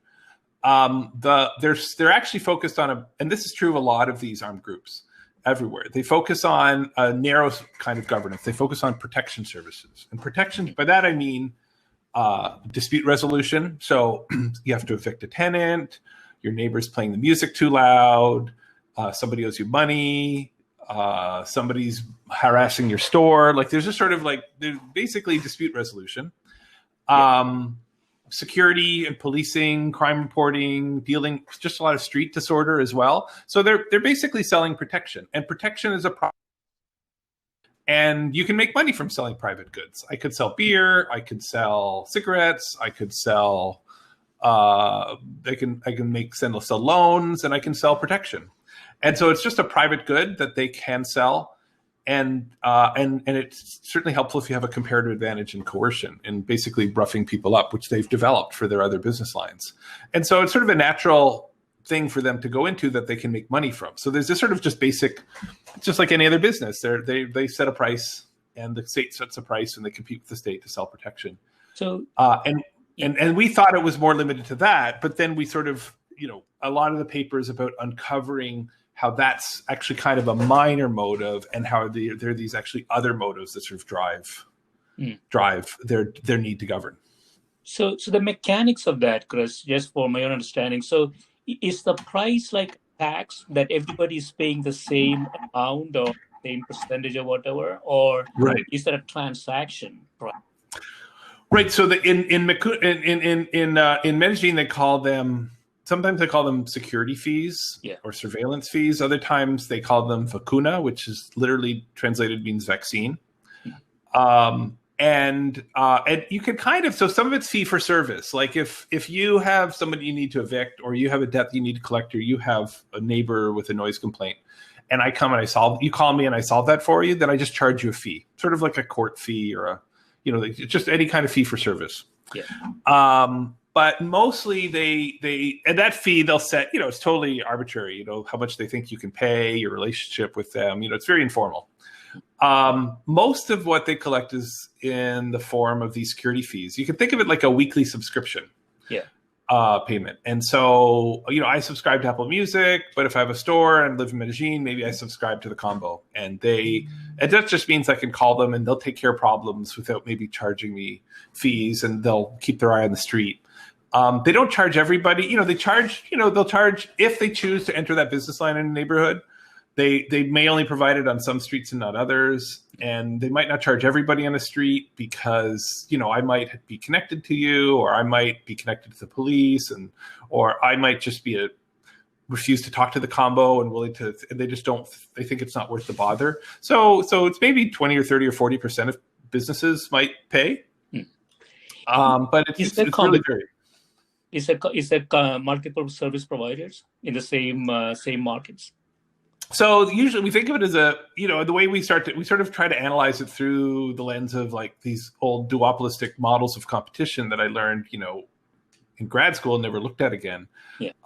S2: They're actually focused on and this is true of a lot of these armed groups everywhere. They focus on a narrow kind of governance. They focus on protection services. And protection, by that I mean dispute resolution. So you have to evict a tenant, your neighbor's playing the music too loud, somebody owes you money, somebody's harassing your store. Like, there's just sort of like, there's basically dispute resolution. Security and policing, crime reporting, dealing just a lot of street disorder as well. So they're basically selling protection, and protection is a problem. And you can make money from selling private goods. I could sell beer, I could sell cigarettes, I could sell sell loans, and I can sell protection. And so it's just a private good that they can sell. And it's certainly helpful if you have a comparative advantage in coercion and basically roughing people up, which they've developed for their other business lines. And so it's sort of a natural thing for them to go into that they can make money from. So there's this sort of just basic, just like any other business, they set a price, and the state sets a price, and they compete with the state to sell protection. So and we thought it was more limited to that, but then we sort of, a lot of the papers about uncovering how that's actually kind of a minor motive, and how there are these actually other motives that sort of drive their need to govern.
S1: So the mechanics of that, Chris, just for my own understanding. So is the price like tax that everybody is paying the same amount or same percentage or whatever, or is there a transaction price?
S2: Right. So in Medellin, sometimes they call them security fees or surveillance fees. Other times they call them vacuna, which is literally translated means vaccine. And you can so some of it's fee for service. Like if you have somebody you need to evict, or you have a debt you need to collect, or you have a neighbor with a noise complaint, and I come and you call me and I solve that for you, then I just charge you a fee, sort of like a court fee or just any kind of fee for service. But mostly and that fee they'll set, it's totally arbitrary, how much they think you can pay, your relationship with them, it's very informal. Most of what they collect is in the form of these security fees. You can think of it like a weekly subscription.
S1: Yeah.
S2: Payment. And so, I subscribe to Apple Music, but if I have a store and live in Medellin, maybe I subscribe to the combo. And that just means I can call them and they'll take care of problems without maybe charging me fees, and they'll keep their eye on the street. They don't charge everybody. They'll charge if they choose to enter that business line in a neighborhood. They may only provide it on some streets and not others, and they might not charge everybody on the street because I might be connected to you, or I might be connected to the police, or I might just refuse to talk to the combo and willing to. And they just don't. They think it's not worth the bother. So it's maybe 20 or 30 or 40% of businesses might pay, but it's really very.
S1: Is there multiple service providers in the same markets?
S2: So usually we think of it as the way we sort of try to analyze it through the lens of like these old duopolistic models of competition that I learned, in grad school and never looked at again,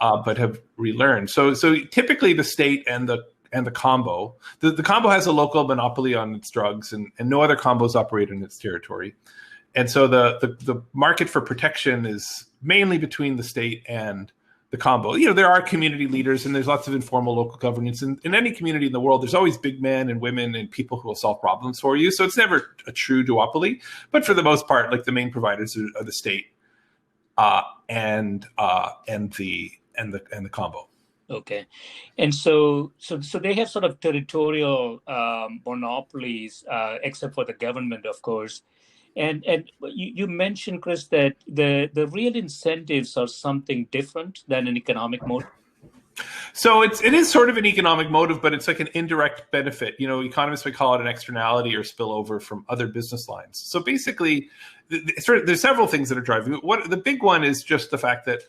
S2: but have relearned. So typically the state and the combo, the combo has a local monopoly on its drugs, and no other combos operate in its territory. And so the market for protection is mainly between the state and the combo. There are community leaders and there's lots of informal local governance. And in any community in the world, there's always big men and women and people who will solve problems for you. So it's never a true duopoly. But for the most part, like the main providers are the state and the combo.
S1: Okay, and so they have sort of territorial monopolies, except for the government, of course. And you mentioned, Chris, that the real incentives are something different than an economic motive.
S2: So it is sort of an economic motive, but it's like an indirect benefit. Economists would call it an externality or spillover from other business lines. So basically, there's several things that are driving it. The big one is just the fact that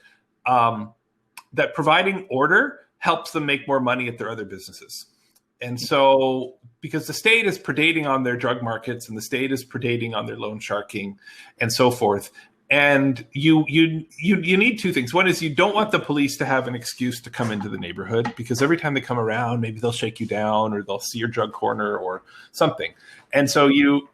S2: that providing order helps them make more money at their other businesses. And so, because the state is predating on their drug markets and the state is predating on their loan sharking and so forth, and you need two things. One is you don't want the police to have an excuse to come into the neighborhood, because every time they come around, maybe they'll shake you down or they'll see your drug corner or something. And so you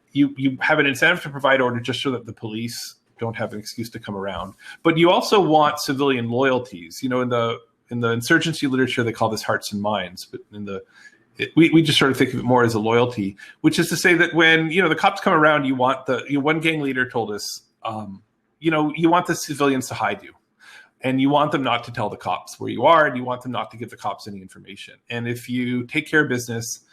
S2: have an incentive to provide order just so that the police don't have an excuse to come around. But you also want civilian loyalties. In the insurgency literature, they call this hearts and minds, but we just sort of think of it more as a loyalty, which is to say that when the cops come around, you want one gang leader told us, you want the civilians to hide you, and you want them not to tell the cops where you are, and you want them not to give the cops any information. And if you take care of business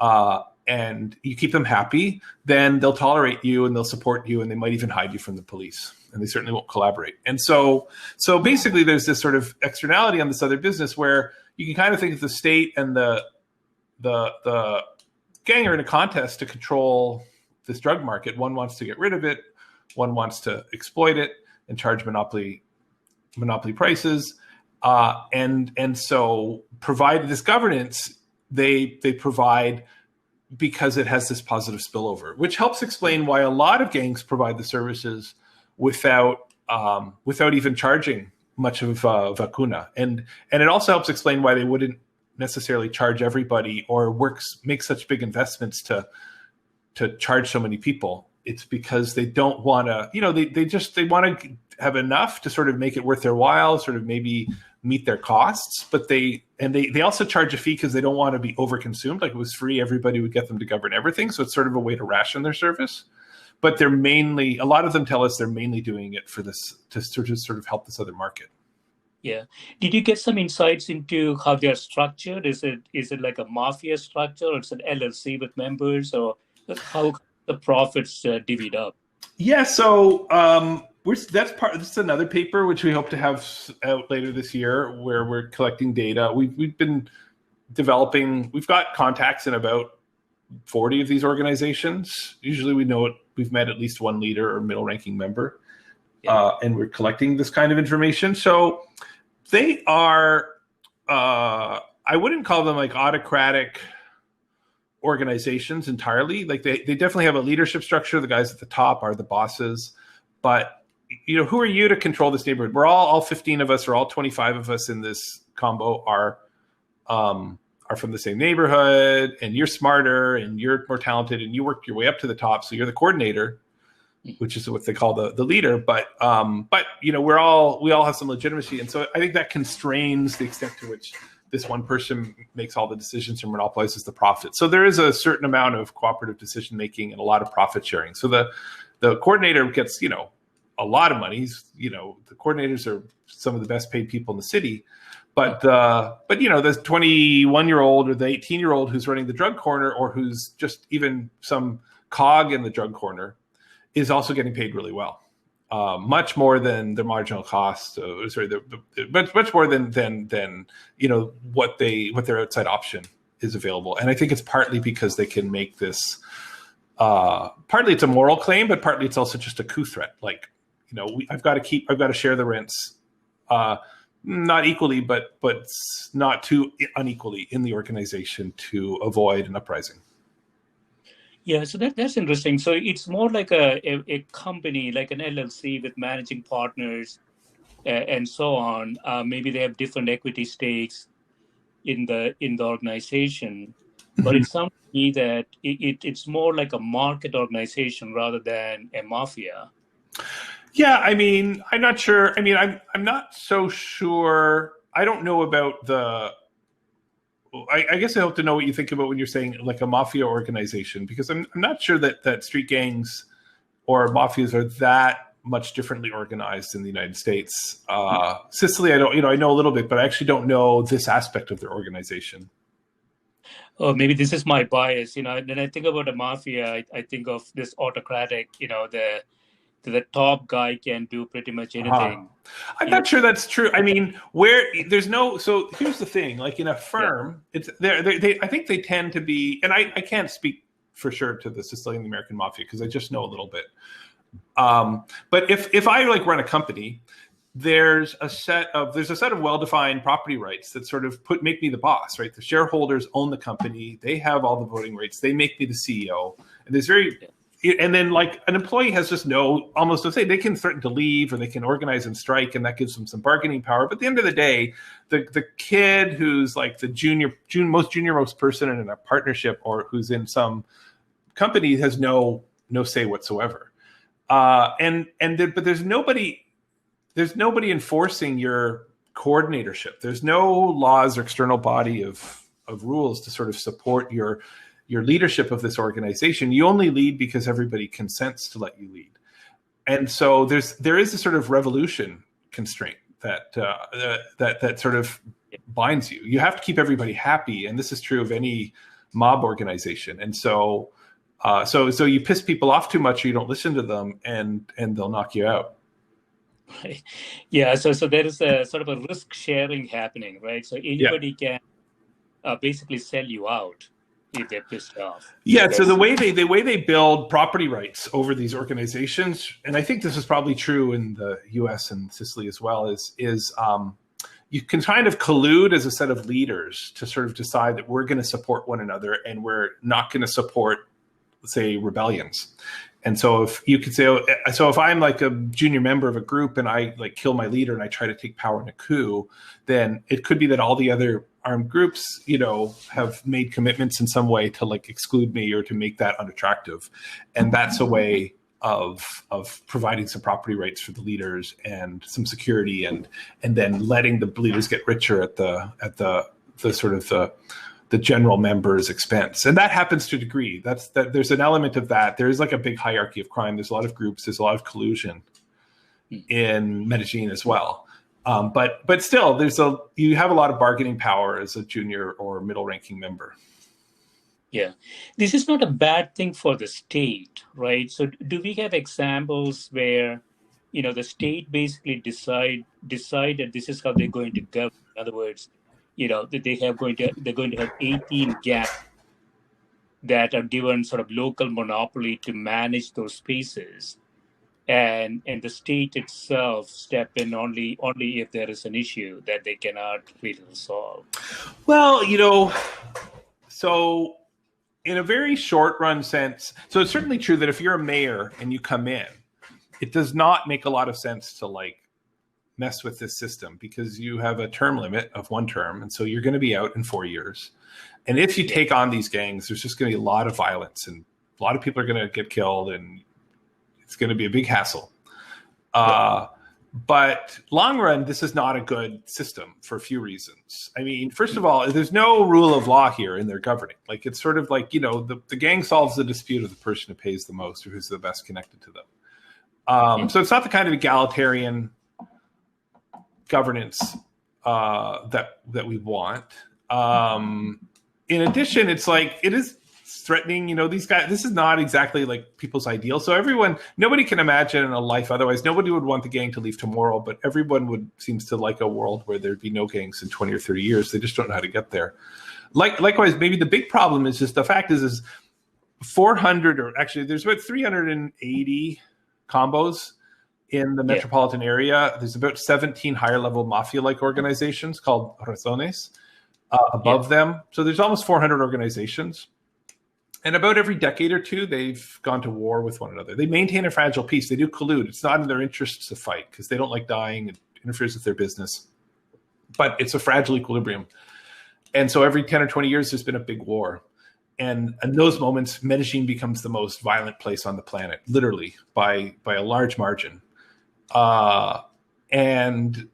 S2: and you keep them happy, then they'll tolerate you and they'll support you, and they might even hide you from the police, and they certainly won't collaborate. And so basically, there's this sort of externality on this other business where you can kind of think of the state and the gang are in a contest to control this drug market. One wants to get rid of it. One wants to exploit it and charge monopoly prices. And so provide this governance, they provide because it has this positive spillover, which helps explain why a lot of gangs provide the services without even charging much of vacuna. And it also helps explain why they wouldn't necessarily charge everybody or make such big investments to charge so many people. It's because they don't want to, they want to have enough to sort of make it worth their while, sort of maybe meet their costs, but they also charge a fee because they don't want to be overconsumed. Like, if it was free, everybody would get them to govern everything. So it's sort of a way to ration their service. But a lot of them tell us they're mainly doing it for this, to sort of help this other market.
S1: Yeah. Did you get some insights into how they're structured? Is it like a mafia structure, or it's an LLC with members, or how the profits divvied up? Yeah.
S2: So that's another paper which we hope to have out later this year, where we're collecting data. We've been developing. We've got contacts in about 40 of these organizations. Usually, we've met at least one leader or middle-ranking member, and we're collecting this kind of information. So they are, I wouldn't call them like autocratic organizations entirely. Like they definitely have a leadership structure. The guys at the top are the bosses, but who are you to control this neighborhood? We're all 15 of us or all 25 of us in this combo are are from the same neighborhood, and you're smarter and you're more talented, and you worked your way up to the top, so you're the coordinator, which is what they call the leader. But we all have some legitimacy, and so I think that constrains the extent to which this one person makes all the decisions and monopolizes the profit. So there is a certain amount of cooperative decision making and a lot of profit sharing. So the coordinator gets a lot of money. The coordinators are some of the best paid people in the city. But the 21-year-old or the 18-year-old who's running the drug corner, or who's just even some cog in the drug corner, is also getting paid really well, much more than the marginal cost. Much more than what their outside option is available. And I think it's partly because they can make this. Partly it's a moral claim, but partly it's also just a coup threat. Like, I've got to share the rents. Not equally, but not too unequally in the organization to avoid an uprising.
S3: Yeah, so that's interesting. So it's more like a company, like an LLC with managing partners and so on. Maybe they have different equity stakes in the organization, but it sounds to me that it's more like a market organization rather than a mafia.
S2: Yeah, I mean, I'm not sure. I mean, I'm not so sure. I don't know about I guess I hope to know what you think about when you're saying like a mafia organization, because I'm not sure that street gangs or mafias are that much differently organized in the United States. Sicily, I know a little bit, but I actually don't know this aspect of their organization.
S3: Oh, maybe this is my bias. When I think about a mafia, I think of this autocratic, the top guy can do pretty much anything.
S2: I'm not sure that's true. I mean, so here's the thing, like in a firm, it's I think they tend to be, and I can't speak for sure to the Sicilian American mafia because I just know a little bit. But if I like run a company, there's a set of well-defined property rights that sort of make me the boss, right? The shareholders own the company. They have all the voting rights. They make me the CEO. And then like an employee has just almost to say they can threaten to leave or they can organize and strike, and that gives them some bargaining power. But at the end of the day, the kid who's like the most junior person in a partnership or who's in some company has no say whatsoever. But there's nobody enforcing your coordinatorship. There's no laws or external body of rules to sort of support your leadership of this organization. You only lead because everybody consents to let you lead. And so there is a sort of revolution constraint that sort of binds you. You have to keep everybody happy. And this is true of any mob organization. And so you piss people off too much, or you don't listen to them, and they'll knock you out.
S3: Right. Yeah. So there is a sort of a risk sharing happening, right? So anybody can basically sell you out if they're pissed off.
S2: Yeah. So the way they build property rights over these organizations, and I think this is probably true in the U.S. and Sicily as well, is you can kind of collude as a set of leaders to sort of decide that we're going to support one another and we're not going to support, let's say, rebellions. And so if you could say, if I'm like a junior member of a group and I like kill my leader and I try to take power in a coup, then it could be that all the other armed groups, have made commitments in some way to like exclude me or to make that unattractive. And that's a way of providing some property rights for the leaders and some security and then letting the leaders get richer at the sort of the general member's expense. And that happens to a degree. There's an element of that. There is like a big hierarchy of crime. There's a lot of groups. There's a lot of collusion in Medellin as well. But still, you have a lot of bargaining power as a junior or middle ranking member.
S3: Yeah. This is not a bad thing for the state, right? So do we have examples where, the state basically decided this is how they're going to govern? In other words, that they're going to have 18 gangs that are given sort of local monopoly to manage those spaces, and the state itself step in only if there is an issue that they cannot really solve.
S2: Well, so in a very short run sense, so it's certainly true that if you're a mayor and you come in, it does not make a lot of sense to like mess with this system because you have a term limit of 1 term. And so you're going to be out in 4 years. And if you take on these gangs, there's just going to be a lot of violence and a lot of people are going to get killed and it's going to be a big hassle. But long run, this is not a good system for a few reasons. I mean, first of all, there's no rule of law here in their governing. Like, it's sort of like, the gang solves the dispute of the person who pays the most or who's the best connected to them. So it's not the kind of egalitarian governance that we want. In addition, it's like, it is threatening, these guys, this is not exactly like people's ideal. So nobody can imagine a life otherwise. Nobody would want the gang to leave tomorrow, but everyone seems to like a world where there'd be no gangs in 20 or 30 years. They just don't know how to get there. Likewise, maybe the big problem is just the fact is 400, or actually there's about 380 combos in the metropolitan area. There's about 17 higher level mafia-like organizations called razones above them. So there's almost 400 organizations. And about every decade or two, they've gone to war with one another. They maintain a fragile peace. They do collude. It's not in their interests to fight because they don't like dying. It interferes with their business. But it's a fragile equilibrium. And so every 10 or 20 years, there's been a big war. And in those moments, Medellin becomes the most violent place on the planet, literally, by a large margin. And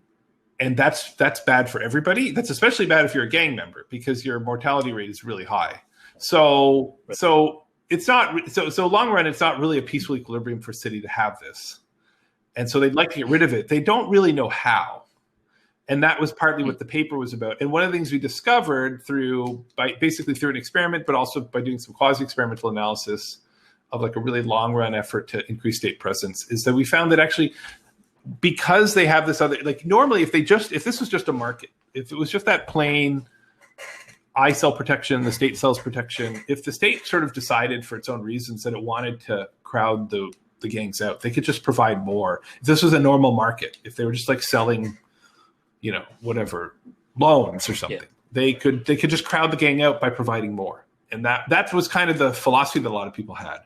S2: that's bad for everybody. That's especially bad if you're a gang member because your mortality rate is really high. So it's not so long run. It's not really a peaceful equilibrium for a city to have this, and so they'd like to get rid of it. They don't really know how, and that was partly what the paper was about. And one of the things we discovered basically through an experiment, but also by doing some quasi-experimental analysis of like a really long run effort to increase state presence, is that we found that actually because they have this other, like normally if this was just a market, if it was just that plain. I sell protection, the state sells protection. If the state sort of decided for its own reasons that it wanted to crowd the gangs out, they could just provide more. If this was a normal market, if they were just like selling, whatever, loans or something, they could just crowd the gang out by providing more. And that was kind of the philosophy that a lot of people had.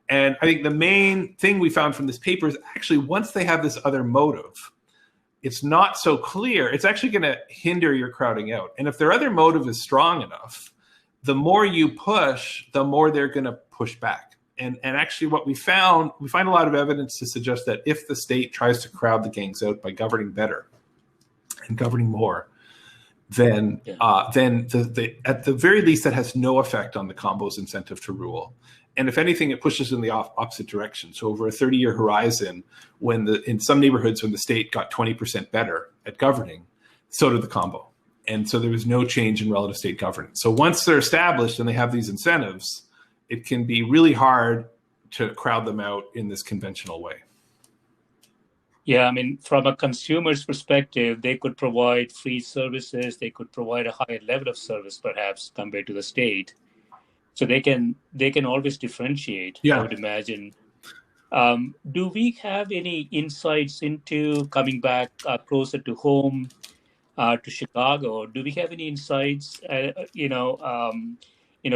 S2: And I think the main thing we found from this paper is actually once they have this other motive, it's not so clear. It's actually going to hinder your crowding out. And if their other motive is strong enough, the more you push, the more they're going to push back. And actually what we find a lot of evidence to suggest that if the state tries to crowd the gangs out by governing better and governing more, then at the very least that has no effect on the combo's incentive to rule. And if anything, it pushes in the opposite direction. So over a 30-year horizon, in some neighborhoods, when the state got 20% better at governing, so did the combo. And so there was no change in relative state governance. So once they're established and they have these incentives, it can be really hard to crowd them out in this conventional way.
S3: Yeah, I mean, from a consumer's perspective, they could provide free services. They could provide a higher level of service, perhaps, compared to the state. So they can always differentiate, I would imagine. Do we have any insights into coming back closer to home, to Chicago? Do we have any insights?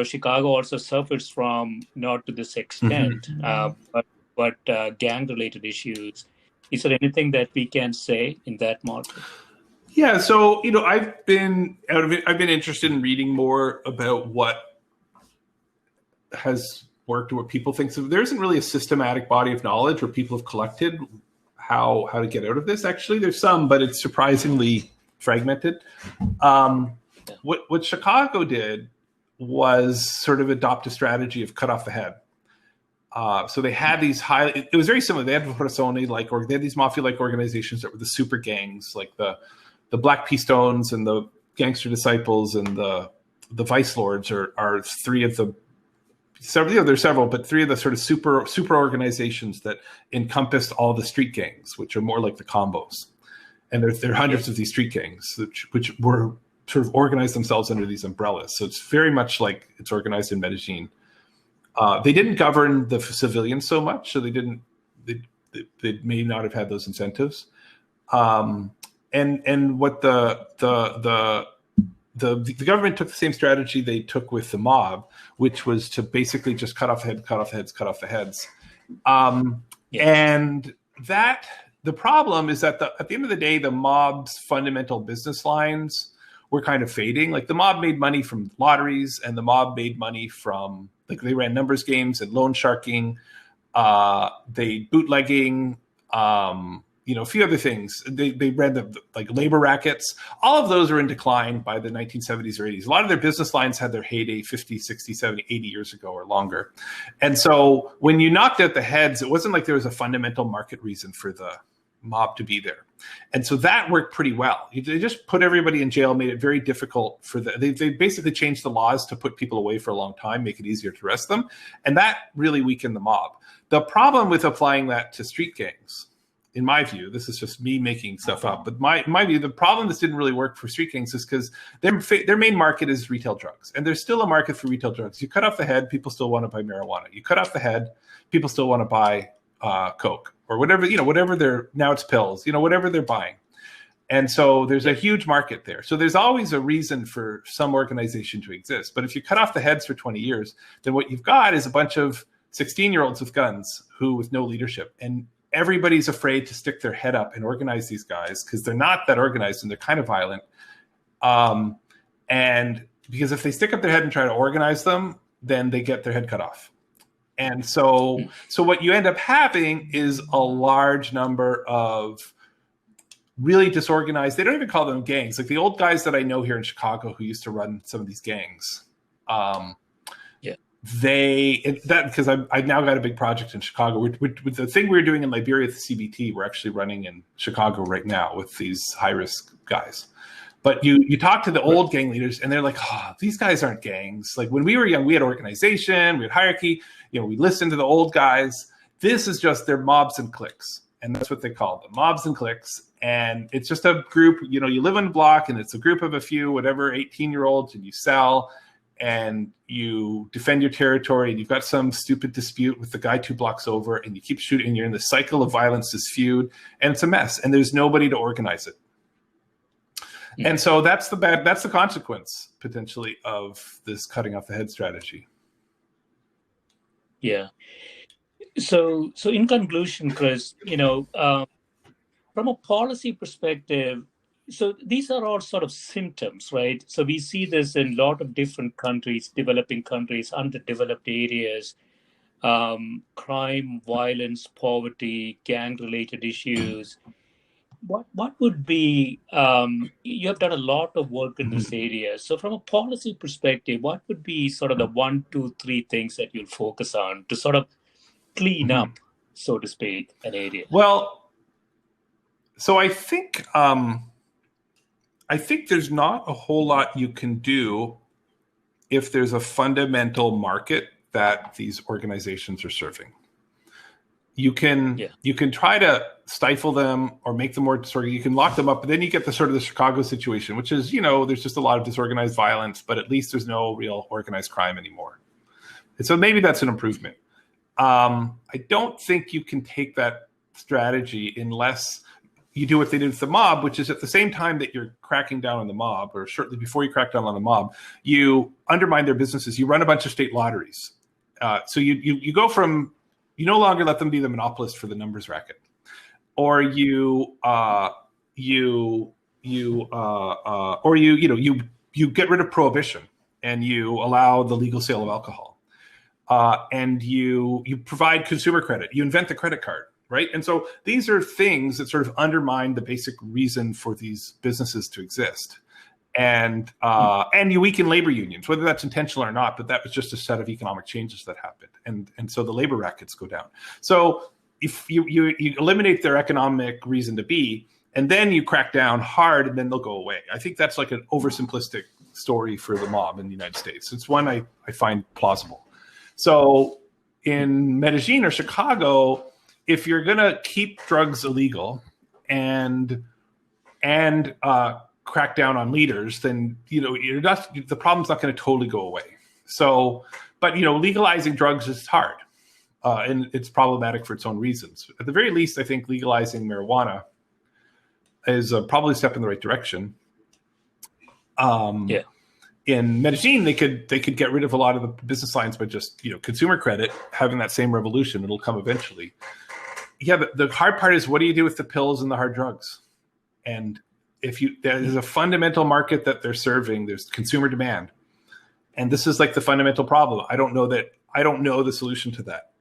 S3: Chicago also suffers from, not to this extent, but gang-related issues. Is there anything that we can say in that market?
S2: Yeah, so I've been interested in reading more about what has worked or what people think. So there isn't really a systematic body of knowledge where people have collected how to get out of this. Actually, there's some, but it's surprisingly fragmented. What Chicago did was sort of adopt a strategy of cut off the head. So they had these it was very similar. They had they had these mafia-like organizations that were the super gangs, like the Black Pistones and the Gangster Disciples and the Vice Lords are three of the there's several, but three of the sort of super organizations that encompassed all the street gangs, which are more like the combos. And there are hundreds of these street gangs, which were sort of organized themselves under these umbrellas. So it's very much like it's organized in Medellin. They didn't govern the civilians so much, so they may not have had those incentives. And what the government took the same strategy they took with the mob, which was to basically just cut off the heads. And that the problem is that at the end of the day, the mob's fundamental business lines were kind of fading. Like the mob made money from lotteries, and the mob made money from, like, they ran numbers games and loan sharking, they bootlegging, a few other things. They ran the like labor rackets. All of those are in decline by the 1970s or 80s. A lot of their business lines had their heyday 50, 60, 70, 80 years ago or longer. And so when you knocked out the heads, it wasn't like there was a fundamental market reason for the mob to be there. And so that worked pretty well. They just put everybody in jail, made it very difficult for they basically changed the laws to put people away for a long time, make it easier to arrest them. And that really weakened the mob. The problem with applying that to street gangs, in my view, this is just me making stuff up, but my view, the problem this didn't really work for street gangs is because their main market is retail drugs. And there's still a market for retail drugs. You cut off the head, people still want to buy marijuana. You cut off the head, people still want to buy Coke or whatever, whatever now it's pills, whatever they're buying. And so there's a huge market there. So there's always a reason for some organization to exist. But if you cut off the heads for 20 years, then what you've got is a bunch of 16-year-olds with guns with no leadership. And everybody's afraid to stick their head up and organize these guys because they're not that organized and they're kind of violent. And because if they stick up their head and try to organize them, then they get their head cut off. And so what you end up having is a large number of really disorganized, they don't even call them gangs. Like the old guys that I know here in Chicago who used to run some of these gangs, because I've now got a big project in Chicago. With the thing we were doing in Liberia with the CBT, we're actually running in Chicago right now with these high-risk guys. But you talk to the old gang leaders, and they're like, these guys aren't gangs. Like when we were young, we had organization, we had hierarchy. We listened to the old guys. This is just their mobs and cliques. And that's what they call them, mobs and cliques. And it's just a group, you live in a block, and it's a group of a few, 18-year-olds, and you sell, and you defend your territory, and you've got some stupid dispute with the guy 2 blocks over, and you keep shooting, and you're in the cycle of violence, this feud, and it's a mess, and there's nobody to organize it. Yeah. And so that's the consequence, potentially, of this cutting off the head strategy.
S3: Yeah. So in conclusion, Chris, from a policy perspective, so these are all sort of symptoms, right? So we see this in a lot of different countries, developing countries, underdeveloped areas, crime, violence, poverty, gang-related issues. What would be, you have done a lot of work in this area. So from a policy perspective, what would be sort of the 1, 2, 3 things that you'll focus on to sort of clean up, so to speak, an area?
S2: Well, so I think there's not a whole lot you can do if there's a fundamental market that these organizations are serving. You can try to stifle them or make them more disorganized. You can lock them up, but then you get the sort of the Chicago situation, which is, there's just a lot of disorganized violence, but at least there's no real organized crime anymore. And so maybe that's an improvement. I don't think you can take that strategy unless you do what they did with the mob, which is at the same time that you're cracking down on the mob, or shortly before you crack down on the mob, you undermine their businesses. You run a bunch of state lotteries. So you go from, you no longer let them be the monopolist for the numbers racket, or you get rid of prohibition and you allow the legal sale of alcohol, and you provide consumer credit. You invent the credit card, right? And so these are things that sort of undermine the basic reason for these businesses to exist. And you weaken labor unions, whether that's intentional or not, but that was just a set of economic changes that happened. And so the labor rackets go down. So if you eliminate their economic reason to be, and then you crack down hard, and then they'll go away. I think that's like an oversimplistic story for the mob in the United States. It's one I find plausible. So in Medellin or Chicago, if you're going to keep drugs illegal and crack down on leaders, then the problem's not going to totally go away. So, but legalizing drugs is hard, and it's problematic for its own reasons. At the very least, I think legalizing marijuana is probably a step in the right direction. In Medellin, they could get rid of a lot of the business lines by just consumer credit, having that same revolution. It'll come eventually. Yeah, but the hard part is, what do you do with the pills and the hard drugs? And there's a fundamental market that they're serving. There's consumer demand, and this is like the fundamental problem. I don't know the solution to that.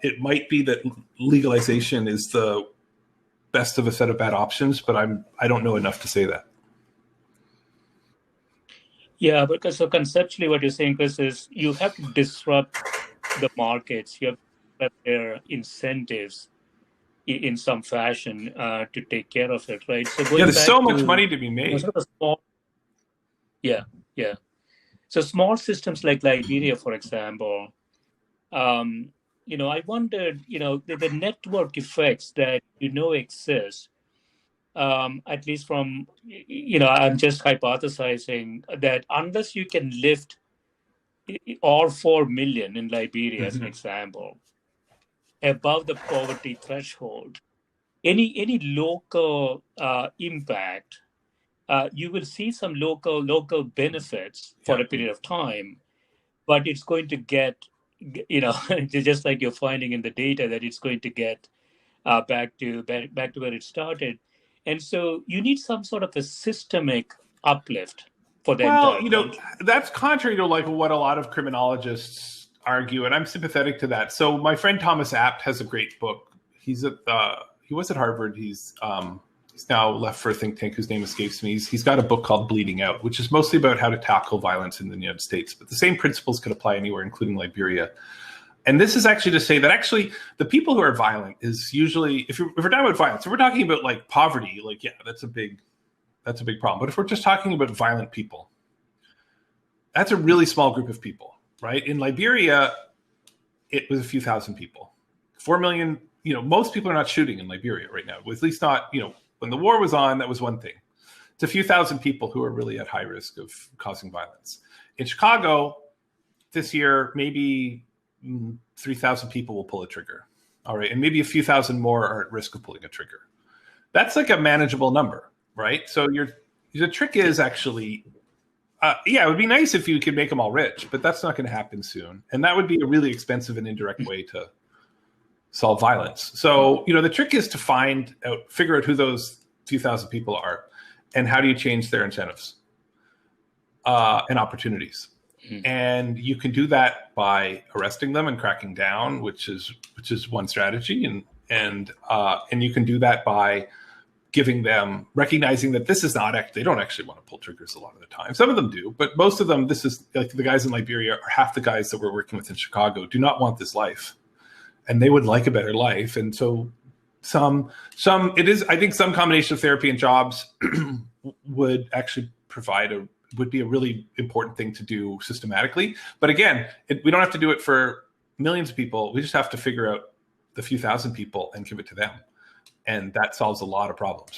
S2: It might be that legalization is the best of a set of bad options, but I don't know enough to say that.
S3: Yeah, because so conceptually what you're saying, Chris, is you have to disrupt the markets. You have to disrupt their incentives in some fashion to take care of it, right? So going
S2: there's
S3: back
S2: so much
S3: to,
S2: money to be made.
S3: sort of a small, yeah. So small systems like Liberia, for example, I wondered, the network effects that exist. At least from, I'm just hypothesizing that unless you can lift all 4 million in Liberia, as an example, above the poverty threshold, any local impact, you will see some local benefits for a period of time, but it's going to get, just like you're finding in the data, that it's going to get back to where it started. And so you need some sort of a systemic uplift for the entire country.
S2: That's contrary to like what a lot of criminologists argue, and I'm sympathetic to that. So my friend Thomas Apt has a great book. He was at Harvard. He's now left for a think tank whose name escapes me. He's got a book called Bleeding Out, which is mostly about how to tackle violence in the United States. But the same principles could apply anywhere, including Liberia. And this is actually to say that actually the people who are violent is usually, if we're talking about violence, if we're talking about like poverty, like, yeah, that's a big problem. But if we're just talking about violent people, that's a really small group of people, right? In Liberia, it was a few thousand people. 4 million, most people are not shooting in Liberia right now, at least not, when the war was on, that was one thing. It's a few thousand people who are really at high risk of causing violence. In Chicago, this year, maybe 3,000 people will pull a trigger. All right. And maybe a few thousand more are at risk of pulling a trigger. That's like a manageable number, right? So the trick is actually, it would be nice if you could make them all rich, but that's not going to happen soon. And that would be a really expensive and indirect way to solve violence. So, the trick is to figure out who those few thousand people are and how do you change their incentives and opportunities. And you can do that by arresting them and cracking down, which is one strategy, and you can do that by recognizing that this is not they don't actually want to pull triggers a lot of the time. Some of them do, but most of them, this is like the guys in Liberia are half the guys that we're working with in Chicago do not want this life, and they would like a better life. And so I think some combination of therapy and jobs would actually would be a really important thing to do systematically. But again, we don't have to do it for millions of people. We just have to figure out the few thousand people and give it to them. And that solves a lot of problems.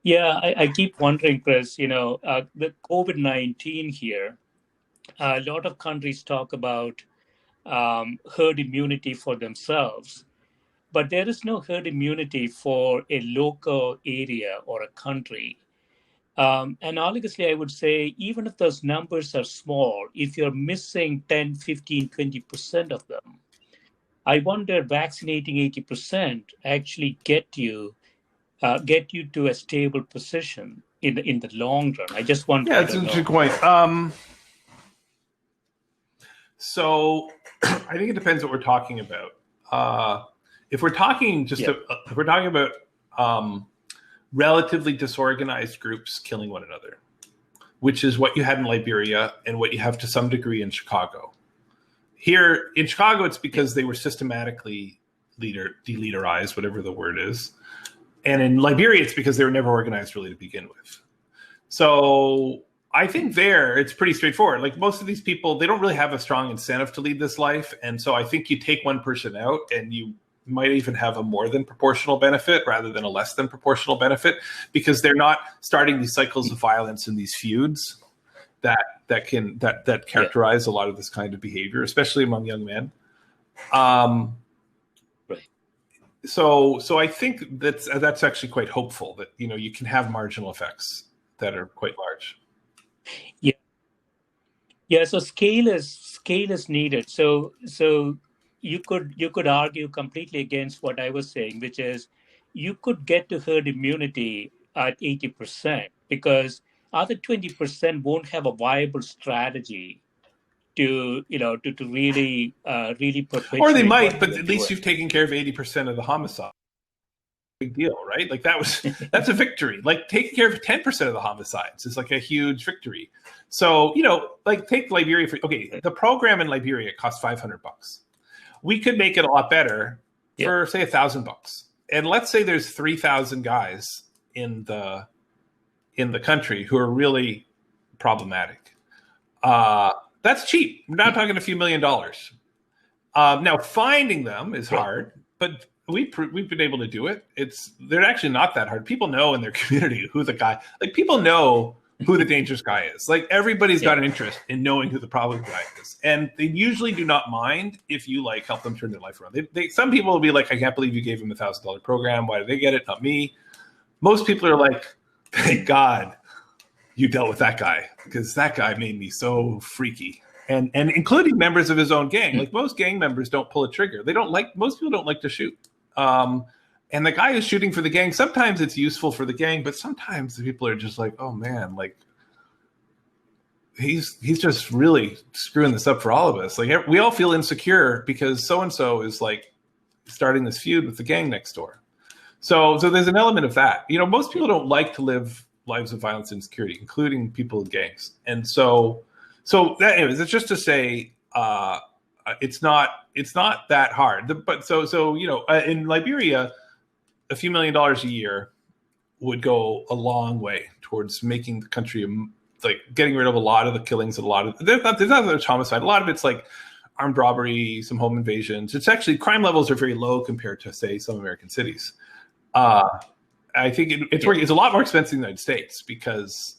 S3: Yeah, I keep wondering, Chris, the COVID-19 here, a lot of countries talk about herd immunity for themselves, but there is no herd immunity for a local area or a country. Analogously, I would say, even if those numbers are small, if you're missing 10, 15, 20% of them, I wonder vaccinating 80% actually get you to a stable position in the long run. I just wonder.
S2: Yeah, it's an interesting point. So I think it depends what we're talking about. If we're talking about relatively disorganized groups killing one another, which is what you had in Liberia and what you have to some degree in Chicago. Here in Chicago, it's because they were systematically deleaderized, whatever the word is. And in Liberia, it's because they were never organized really to begin with. So I think it's pretty straightforward. Like most of these people, they don't really have a strong incentive to lead this life. And so I think you take one person out and you might even have a more than proportional benefit rather than a less than proportional benefit, because they're not starting these cycles of violence and these feuds that characterize a lot of this kind of behavior, especially among young men.
S3: Right.
S2: So I think that's actually quite hopeful that you can have marginal effects that are quite large.
S3: Yeah. So scale is needed. So you could argue completely against what I was saying, which is you could get to herd immunity at 80% because other 20% won't have a viable strategy to really
S2: Or they
S3: perpetuate
S2: might,
S3: what they
S2: but
S3: are
S2: at least
S3: doing.
S2: you've taken care of 80% of the homicide. Big deal, right? Like that's a victory. Like taking care of 10% of the homicides is like a huge victory. So, like take Liberia the program in Liberia cost $500. We could make it a lot better
S3: Yeah.
S2: for say $1,000. And let's say there's 3,000 guys in the country who are really problematic. That's cheap. We're not talking a few $1,000,000. Now finding them is hard, but we've been able to do it. They're actually not that hard. People know in their community who the guy, like people know who the dangerous guy is. Like everybody's got an interest in knowing who the problem guy is, and they usually do not mind if you like help them turn their life around. Some people will be like, I can't believe you gave him $1,000 program. Why did they get it? Not me. Most people are like, thank God you dealt with that guy because that guy made me so freaky. And including members of his own gang. Like most gang members don't pull a trigger. Most people don't like to shoot. And the guy who's shooting for the gang, sometimes it's useful for the gang, but sometimes the people are just like, oh man, like he's just really screwing this up for all of us. Like we all feel insecure because so-and-so is like starting this feud with the gang next door. So there's an element of that. Most people don't like to live lives of violence and insecurity, including people in gangs. And so anyways, it's just to say, it's not that hard. But in Liberia, a few $1,000,000 a year would go a long way towards making the country like getting rid of a lot of the killings and there's not much homicide. A lot of it's like armed robbery, some home invasions. It's actually crime levels are very low compared to say some American cities. I think it's working. It's a lot more expensive in the United States because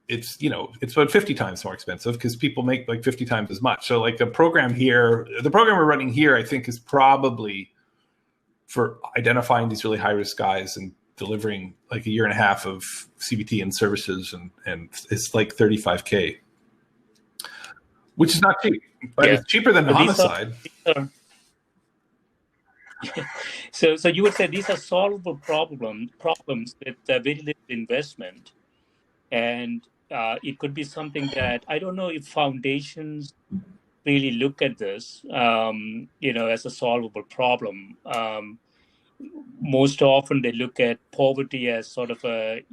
S2: it's about 50 times more expensive because people make like 50 times as much. So like the program we're running here, I think is probably for identifying these really high risk guys and delivering like a year and a half of CBT and services. And it's like $35,000, which is not cheap, but it's cheaper than homicide.
S3: So you would say these are solvable problems with very little investment. And it could be something that I don't know if foundations really look at this, as a solvable problem. Most often they look at poverty as sort of a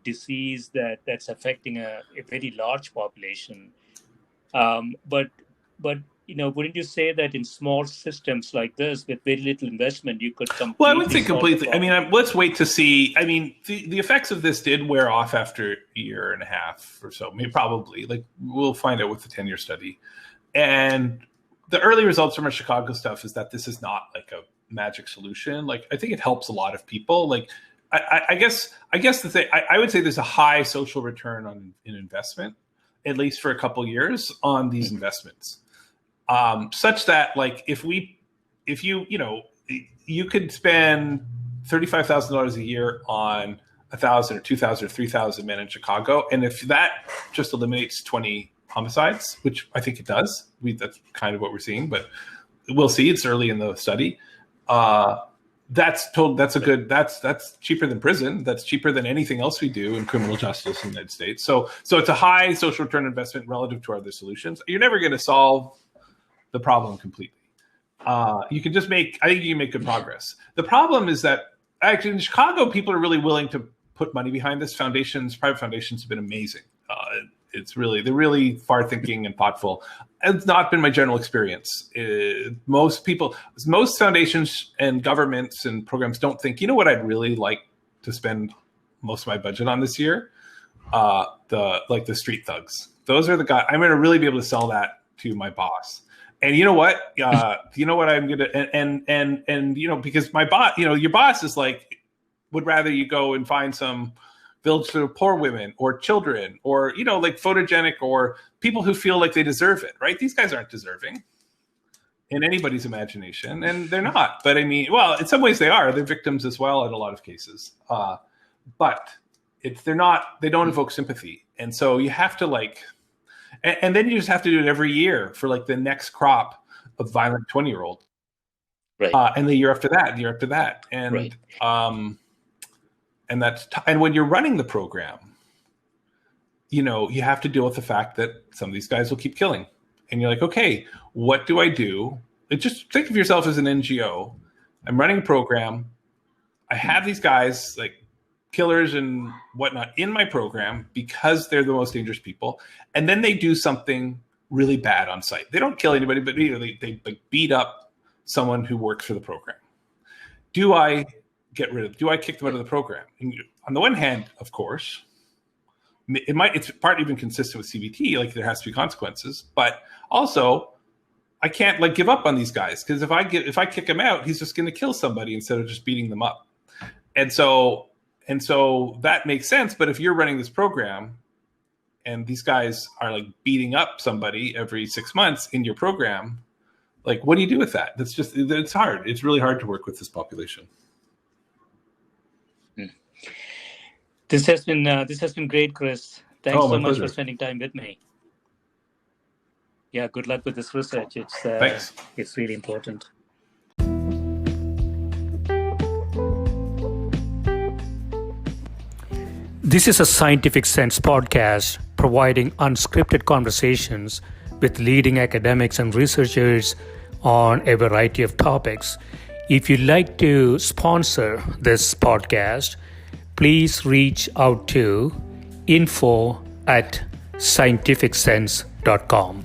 S3: disease that's affecting a very large population. But wouldn't you say that in small systems like this, with very little investment, you could completely?
S2: Well, I wouldn't say completely. I mean, let's wait to see. I mean, the effects of this did wear off after a year and a half or so. I mean, probably. Like we'll find out with the 10-year study. And the early results from our Chicago stuff is that this is not like a magic solution. Like I think it helps a lot of people. Like I guess the thing I would say there's a high social return on an investment, at least for a couple of years on these investments. Such that like if you could spend $35,000 a year on 1,000 or 2,000 or 3,000 men in Chicago, and if that just eliminates 20 homicides, which I think it does, that's kind of what we're seeing, but we'll see. It's early in the study. That's cheaper than prison. That's cheaper than anything else we do in criminal justice in the United States. So it's a high social return investment relative to our other solutions. You're never going to solve the problem completely. I think you can make good progress. The problem is that actually in Chicago, people are really willing to put money behind this. Private foundations have been amazing. They're really far thinking and thoughtful. It's not been my general experience. Most foundations and governments and programs don't think, you know what I'd really like to spend most of my budget on this year? The street thugs. Those are the guys. I'm going to really be able to sell that to my boss. And you know what? I'm going to, because my boss, your boss is like, would rather you go and find some village for poor women or children or, like photogenic or people who feel like they deserve it, right? These guys aren't deserving in anybody's imagination, and they're not. But I mean, well, in some ways they are. They're victims as well in a lot of cases. But they don't evoke sympathy. And so you have to And then you just have to do it every year for like the next crop of violent 20-year-olds.
S3: Right.
S2: And the year after that, and year after that. And
S3: Right.
S2: And and when you're running the program, you have to deal with the fact that some of these guys will keep killing. And you're like, okay, what do I do? Just think of yourself as an NGO. I'm running a program. I have these guys, like killers and whatnot, in my program because they're the most dangerous people. And then they do something really bad on site. They don't kill anybody, but they beat up someone who works for the program. Do I kick them out of the program? And on the one hand, of course, it's partly even consistent with CBT, like there has to be consequences, but also I can't like give up on these guys, because if I kick him out, he's just going to kill somebody instead of just beating them up. And so that makes sense. But if you're running this program and these guys are like beating up somebody every 6 months in your program, like what do you do with that? It's hard. It's really hard to work with this population.
S3: This has been great, Chris. Thanks so much for spending time with me. Yeah, good luck with this research.
S2: Thanks.
S3: It's really important.
S1: This is a Scientific Sense podcast providing unscripted conversations with leading academics and researchers on a variety of topics. If you'd like to sponsor this podcast, please reach out to info@scientificsense.com.